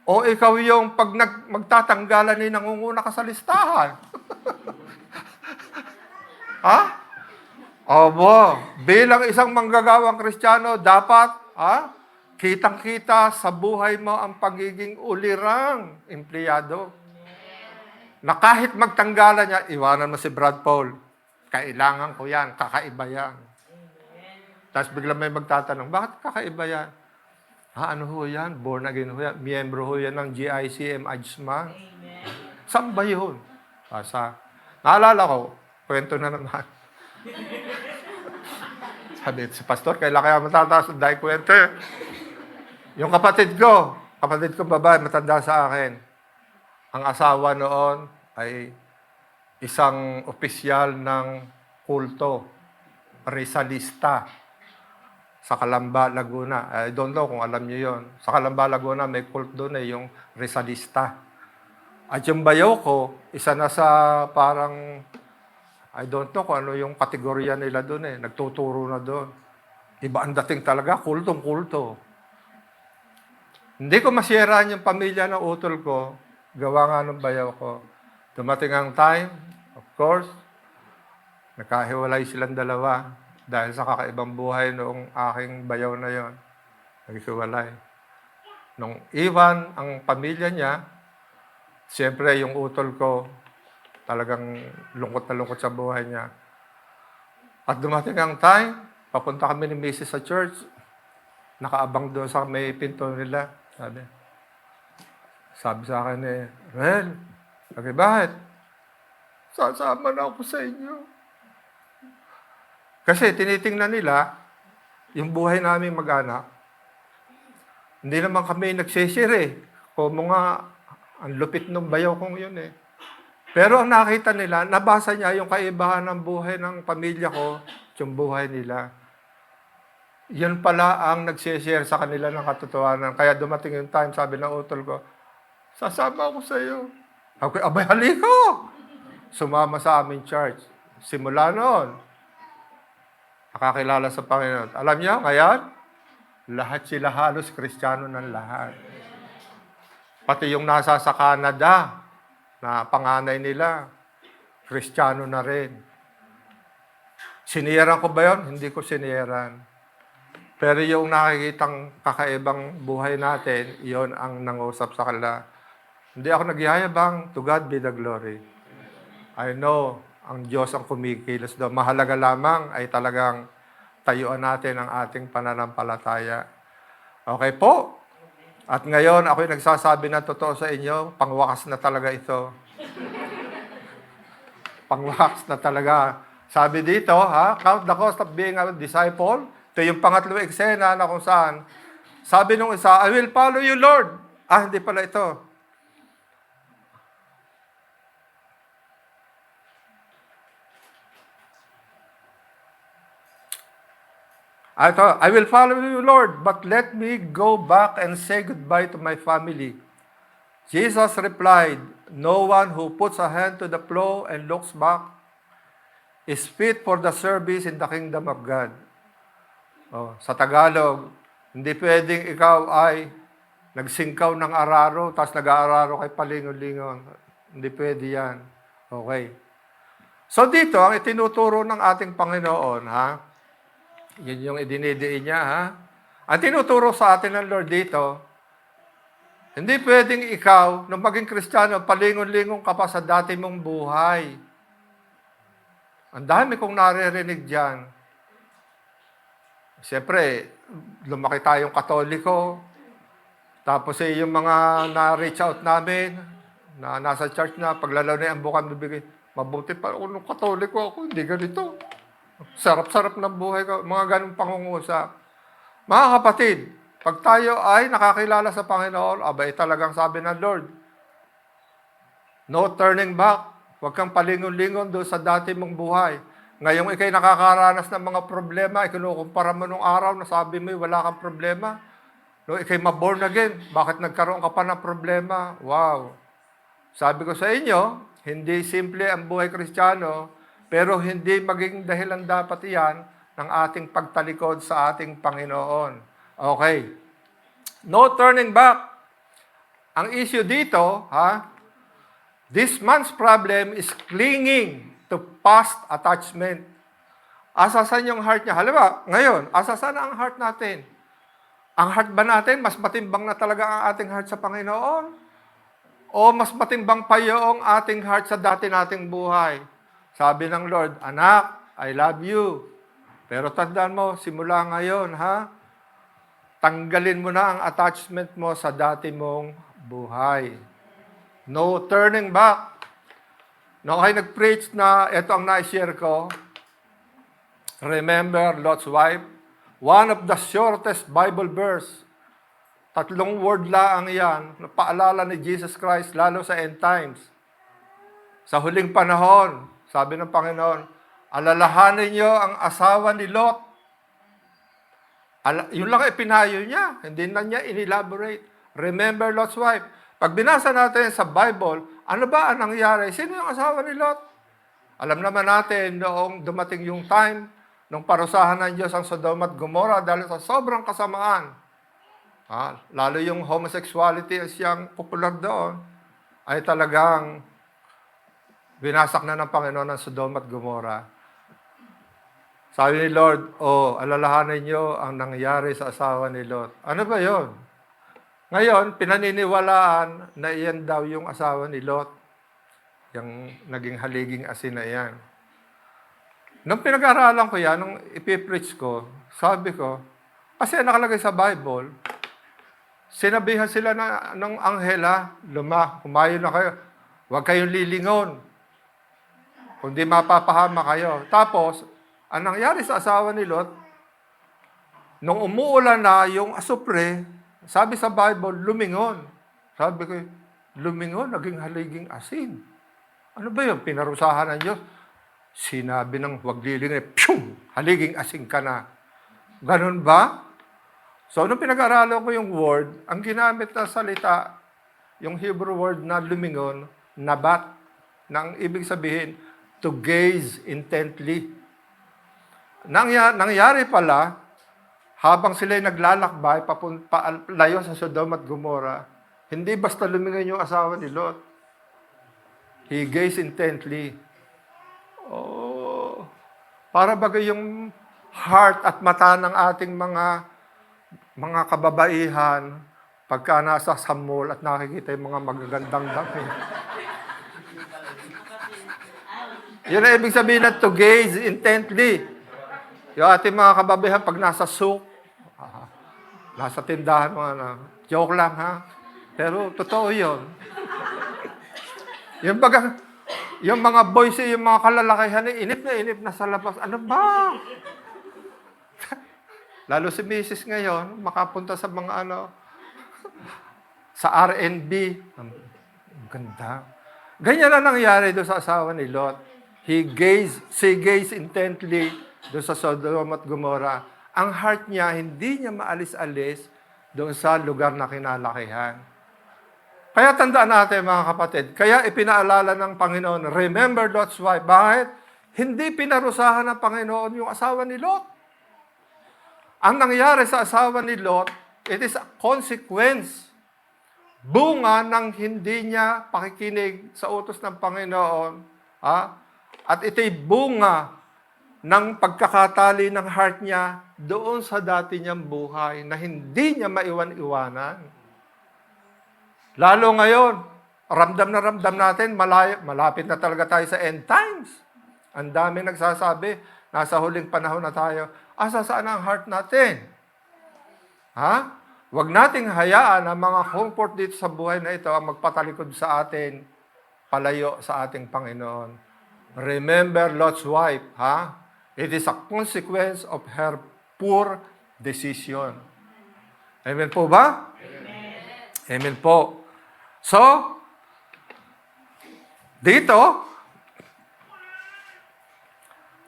O ikaw yung pag magtatanggalan ni nangunguna ka sa listahan? Ha? Obo, bilang isang manggagawang Kristiyano, dapat, kitang-kita sa buhay mo ang pagiging ulirang empleyado. Na kahit magtanggalan niya, iwanan mo si Brad Paul. Kailangan ko yan, kakaiba yan. Tapos biglang may magtatanong, bakit kakaiba yan? Ano ho yan? Born again ho yan. Miyembro ho yan ng GICM Ajma. Saan ba yun? Naalala ko, kwento na naman. Sabi si pastor, kailan kaya matataas ang dahil kwento? Yung kapatid ko babae, matanda sa akin. Ang asawa noon ay isang opisyal ng kulto, Rizalista, sa Calamba, Laguna. I don't know kung alam niyo yon. Sa Calamba, Laguna, may cult doon yung Rizalista. At yung bayaw ko, isa na sa parang, I don't know kung ano yung kategorya nila doon Nagtuturo na doon. Iba ang dating talaga, kultong-kulto. Hindi ko masiraan yung pamilya ng utol ko, gawa nga ng bayaw ko. Dumating ang time, of course, nakahiwalay silang dalawa dahil sa kakaibang buhay noong aking bayaw na yon. Naghiwalay. Nung iwan ang pamilya niya, siyempre yung utol ko, talagang lungkot na lungkot sa buhay niya. At dumating ang time, papunta kami ni Mrs. sa church, nakaabang doon sa may pinto nila. Sabi sa akin Rel, bakit? Sasama na ako sa inyo. Kasi tinitingnan nila, yung buhay namin mag-anak, hindi naman kami nagsisire. Kung mga, ang lupit ng bayaw kong yun Pero ang nakita nila, nabasa niya yung kaibahan ng buhay ng pamilya ko, yung buhay nila. Yan pala ang nagsishare sa kanila ng katotohanan. Kaya dumating yung time, sabi ng utol ko, sasama ako sa iyo. Ako, abay, haliko! Sumama sa aming church. Simula noon, nakakilala sa Panginoon. Alam niyo, ngayon, lahat sila halos Kristiyano ng lahat. Pati yung nasa sa Canada, na panganay nila, Kristiyano na rin. Siniyeran ko ba yun? Hindi ko siniyeran. Pero yung nakikitang kakaibang buhay natin, yon ang nangusap sa kanila. Hindi ako nagyayabang, to God be the glory. I know, ang Diyos ang kumikilos doon. Mahalaga lamang ay talagang tayuan natin ang ating pananampalataya. Okay po? At ngayon, ako'y nagsasabi ng totoo sa inyo, pangwakas na talaga ito. Pangwakas na talaga. Sabi dito, count the cost of being a disciple. Ito yung pangatlong eksena na kung saan. Sabi nung isa, I will follow you, Lord. Hindi pala ito. I will follow you, Lord, but let me go back and say goodbye to my family. Jesus replied, no one who puts a hand to the plow and looks back is fit for the service in the kingdom of God. Sa Tagalog, hindi pwedeng ikaw ay nagsingkaw ng araro, tapos nag-aararo kay palingon-lingon. Hindi pwede yan. Okay. So dito, ang itinuturo ng ating Panginoon, yun yung idinidiin niya, Ang tinuturo sa atin ng Lord dito, hindi pwedeng ikaw, nung maging Kristiyano, palingon-lingon ka pa sa dati mong buhay. Ang dami kong naririnig dyan. Siyempre, lumaki tayong Katoliko, tapos yung mga na-reach out namin, na nasa church na, paglalaw na yung bukan bibigay, mabuti pa ako nung Katoliko ako, hindi ganito. Sarap-sarap ng buhay ko. Mga ganong pangungusap. Mga kapatid, pag tayo ay nakakilala sa Panginoon, abay talagang sabi ng Lord, no turning back. Huwag kang palingon-lingon doon sa dati mong buhay. Ngayong ikay nakakaranas ng mga problema, ikinukumpara mo nung araw na sabi mo wala kang problema. No, ikay ma-born again, bakit nagkaroon ka pa ng problema? Wow! Sabi ko sa inyo, hindi simple ang buhay Kristiyano, pero hindi maging dahilan dapat iyan ng ating pagtalikod sa ating Panginoon. Okay. No turning back. Ang issue dito, this man's problem is clinging to past attachment. Asasan yung heart niya. Halimbawa, ngayon, asasan ang heart natin? Ang heart ba natin, mas matimbang na talaga ang ating heart sa Panginoon? O mas matimbang pa yung ating heart sa dati nating buhay? Sabi ng Lord, anak, I love you. Pero tandaan mo, simula ngayon, tanggalin mo na ang attachment mo sa dati mong buhay. No turning back. Nung ako nag-preach na, ito ang na-share ko, remember Lot's wife, one of the shortest Bible verse. 3 word lang yan, na paalala ni Jesus Christ, lalo sa end times. Sa huling panahon, sabi ng Panginoon, alalahanin niyo ang asawa ni Lot. Yun lang ipinayo niya, hindi na niya inelaborate. Remember Lot's wife. Pag binasa natin sa Bible, ano ba ang nangyari? Sino yung asawa ni Lot? Alam naman natin noong dumating yung time nung parusahan ng Diyos ang Sodom at Gomorrah dahil sa sobrang kasamaan. Lalo yung homosexuality siyang popular doon, ay talagang binasak na ng Panginoon ang Sodom at Gomorrah. Sabi ni Lord, alalahanin niyo ang nangyari sa asawa ni Lot. Ano ba yon? Ngayon, pinaniniwalaan na iyan daw yung asawa ni Lot. Yung naging haliging asin na iyan. Nung pinag-aralan ko yan, nung ipipreach ko, sabi ko, kasi nakalagay sa Bible, sinabihan sila ng anghela, humayo na kayo, huwag kayong lilingon, kundi mapapahama kayo. Tapos, ang nangyari sa asawa ni Lot, nung umuulan na yung asupre, sabi sa Bible, lumingon. Sabi ko, lumingon, naging haliging asin. Ano ba yun? Pinarusahan ng Diyos. Sinabi ng huwag lilingon, haliging asin ka na. Ganun ba? So, nung pinag-aralan ko yung word, ang ginamit na salita, yung Hebrew word na lumingon, nabat, nang ibig sabihin, to gaze intently. Nangyari pala, habang sila'y naglalakbay, layo sa Sodom at Gomorrah, hindi basta lumingon yung asawa ni Lot. He gazed intently. Para bagay yung heart at mata ng ating mga kababaihan pagka nasa sa mall at nakikita yung mga magagandang damit. Yun ang ibig sabihin na to gaze intently. Yung ating mga kababaihan pag nasa souk, nasa tindahan, joke lang pero totoo yun. Yung mga boys, yung mga kalalakihan, inip na sa labas. Ano ba? Lalo si Mrs. ngayon, makapunta sa mga sa R&B. Ang ganda. Ganyan na nangyari doon sa asawa ni Lot. She gazed intently doon sa Sodom at Gomorrah. Ang heart niya, hindi niya maalis-alis doon sa lugar na kinalakihan. Kaya tandaan natin mga kapatid, kaya ipinaalala ng Panginoon, remember Lot's wife. Bakit? Hindi pinarusahan ng Panginoon yung asawa ni Lot. Ang nangyari sa asawa ni Lot, it is a consequence. Bunga ng hindi niya pakikinig sa utos ng Panginoon. At ito'y bunga ng pagkakatali ng heart niya doon sa dati niyang buhay na hindi niya maiwan-iwanan. Lalo ngayon, ramdam na ramdam natin, malapit na talaga tayo sa end times. Ang dami nagsasabi, nasa huling panahon na tayo. Saan ang heart natin? Huwag nating hayaan ang mga comfort dito sa buhay na ito ang magpatalikod sa atin, palayo sa ating Panginoon. Remember Lot's wife, It is a consequence of her poor decision. Amen po ba? Amen po. So, dito,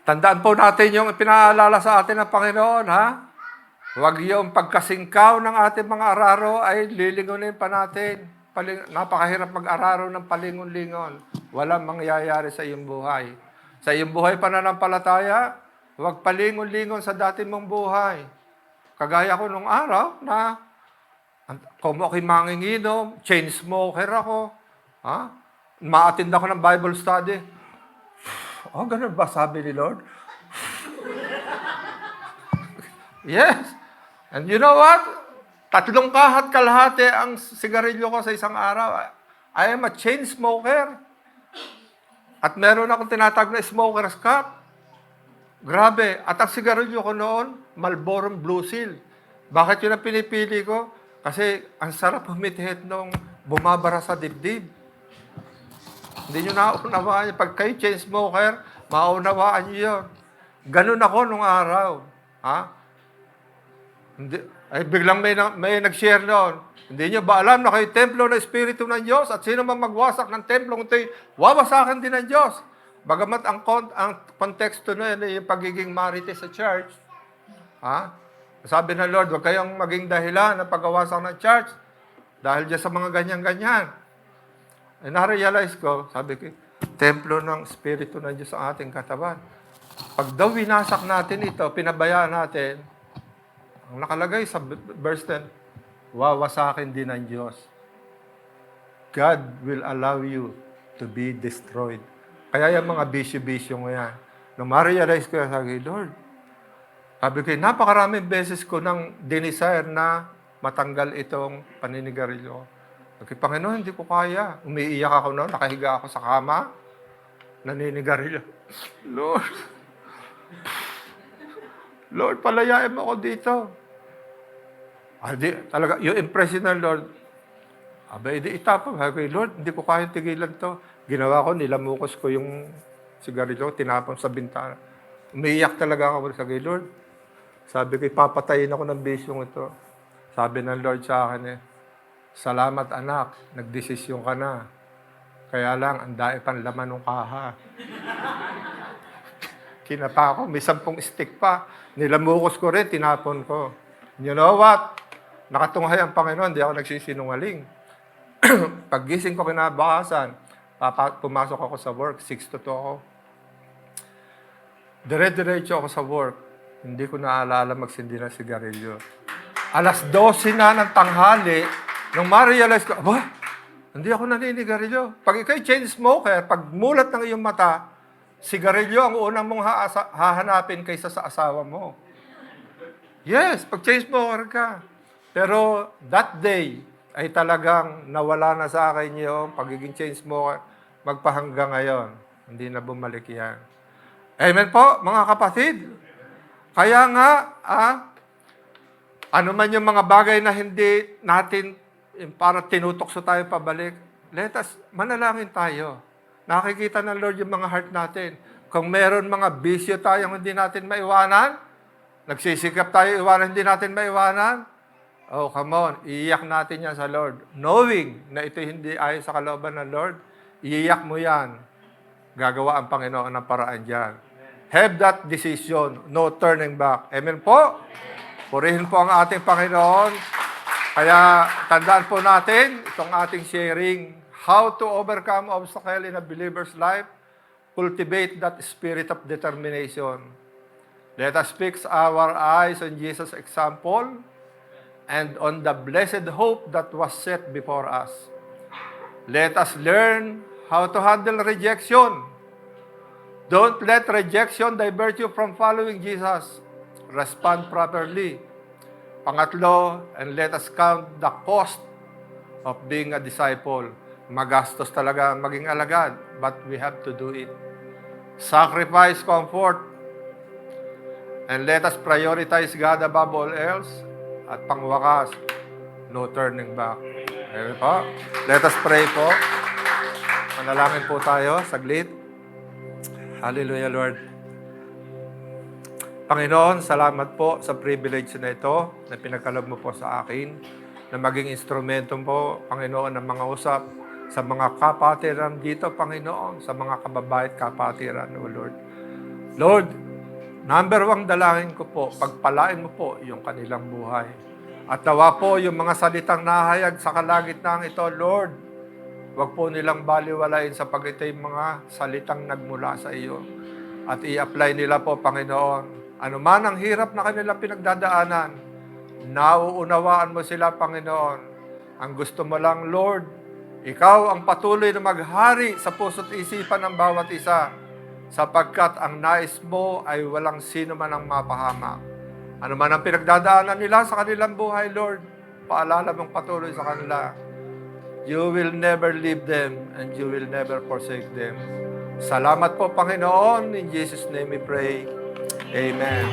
Tandaan po natin yung pinaalala sa atin ng Panginoon, ha? Huwag yung pagkasingkaw ng ating mga araro ay lilingunin pa natin. Napakahirap mag-araro ng palingon-lingon. Walang mangyayari sa iyong buhay. Sa iyong buhay pananampalataya, huwag palingon-lingon sa dati mong buhay. Kagaya ko nung araw na kung ako'y manginginom, chain smoker ako, ha? Ma-attend ako ng Bible study. Oh, ganun ba sabi ni Lord? Yes. And you know what? 3 kahat kalahati ang sigarilyo ko sa isang araw. I am a chain smoker. At meron akong tinatawag na smoker's cup. Grabe. At ang sigarilyo ko noon, Marlboro Blue Seal. Bakit yun ang pinipili ko? Kasi ang sarap humithit nung bumabara sa dibdib. Hindi nyo naunawaan yun. Pag kayo chain smoker, maunawaan nyo yun. Ganun ako nung araw. Ha? Hindi, ay biglang may nag-share noon. Hindi nyo ba alam na kayo templo ng Espiritu ng Diyos at sino man magwasak ng templo ng ito'y wawasakan din ng Diyos. Bagamat ang konteksto na yun ay yung pagiging marites sa church. Ha? Sabi ng Lord, huwag kayong maging dahilan ng pagwasak ng church dahil dyan sa mga ganyan-ganyan. Eh, na-realize ko, sabi ko, templo ng Espiritu ng Diyos ang ating katawan. Pag daw winasak natin ito, pinabayaan natin, ang nakalagay sa verse 10, wawasakin din ng Diyos. God will allow you to be destroyed. Kaya yung mga bisyo-bisyo ngayon, nung ma-realize ko, sabi ko, Lord, sabi ko, napakaraming beses ko nang dinesire na matanggal itong paninigarilyo. Okay, Panginoon, hindi ko kaya. Umiiyak ako noon, nakahiga ako sa kama, naninigarilyo. Lord, palayain mo ako dito. Talaga, yung impression ng Lord, abay, itapang. Sabi ko, Lord, hindi ko kaya tigilan to. Ginawa ko, nilamukos ko yung sigarilyo, tinapang sa bintana. Umiiyak talaga ako sa Lord. Sabi ko, papatayin ako ng bisyong ito. Sabi ng Lord sa akin, salamat anak, nagdesisyon ka na. Kaya lang, ang dae pang laman ng kaha. Kinapa ako, may 10 stick pa. Nilamukos ko rin, tinapon ko. You know what? Nakatunghay ang Panginoon, hindi ako nagsisinungaling. Paggising ko kinabukasan, pumasok ako sa work, 6 to 2 ako. Dire-diretso ako sa work. Hindi ko naalala magsindi ng sigarilyo. 12:00 na ng tanghali, nung ma-realize ko, hindi ako naninigarilyo. Pag ikaw'y chain smoker, pag mulat ng iyong mata, sigarilyo ang unang mong hahanapin kaysa sa asawa mo. Yes, pag chain smoker ka. Pero that day, ay talagang nawala na sa akin yung pagiging chain smoker. Magpahanggang ngayon. Hindi na bumalik yan. Amen po, mga kapatid. Kaya nga, ano man yung mga bagay na hindi natin para tinutokso tayo pabalik, let us, manalangin tayo. Nakikita ng Lord yung mga heart natin. Kung meron mga bisyo tayong hindi natin maiwanan, nagsisikap tayo iwanan, hindi natin maiwanan, oh, come on, iiyak natin yan sa Lord. Knowing na ito hindi ayon sa kalooban ng Lord, iiyak mo yan. Gagawa ang Panginoon ng paraan dyan. Have that decision, no turning back. Amen po? Purihin po ang ating Panginoon. Kaya tandaan po natin itong ating sharing, how to overcome obstacle in a believer's life, cultivate that spirit of determination. Let us fix our eyes on Jesus' example and on the blessed hope that was set before us. Let us learn how to handle rejection. Don't let rejection divert you from following Jesus. Respond properly. Pangatlo, and let us count the cost of being a disciple. Magastos talaga maging alagad, but we have to do it. Sacrifice comfort, and let us prioritize God above all else. At pangwakas, no turning back. Amen po. Let us pray po. Manalangin po tayo, saglit. Hallelujah, Lord. Panginoon, salamat po sa privilege na ito na pinagkaloob mo po sa akin na maging instrumento po, Panginoon, ng mga usap sa mga kapatiran dito, Panginoon, sa mga kababae at kapatiran, O Lord. Lord, number one dalangin ko po, pagpalain mo po yung kanilang buhay. At nawa po yung mga salitang nahayag sa kalagitnaan ito, Lord, wag po nilang baliwalain sapagkat ito yung mga salitang nagmula sa iyo. At i-apply nila po, Panginoon. Ano man ang hirap na kanilang pinagdadaanan, nauunawaan mo sila, Panginoon. Ang gusto mo lang, Lord, ikaw ang patuloy na maghari sa puso't isipan ng bawat isa, sapagkat ang nais mo ay walang sino man ang mapahamak. Ano man ang pinagdadaanan nila sa kanilang buhay, Lord, paalala mong patuloy sa kanila. You will never leave them and you will never forsake them. Salamat po, Panginoon. In Jesus' name we pray. Amen.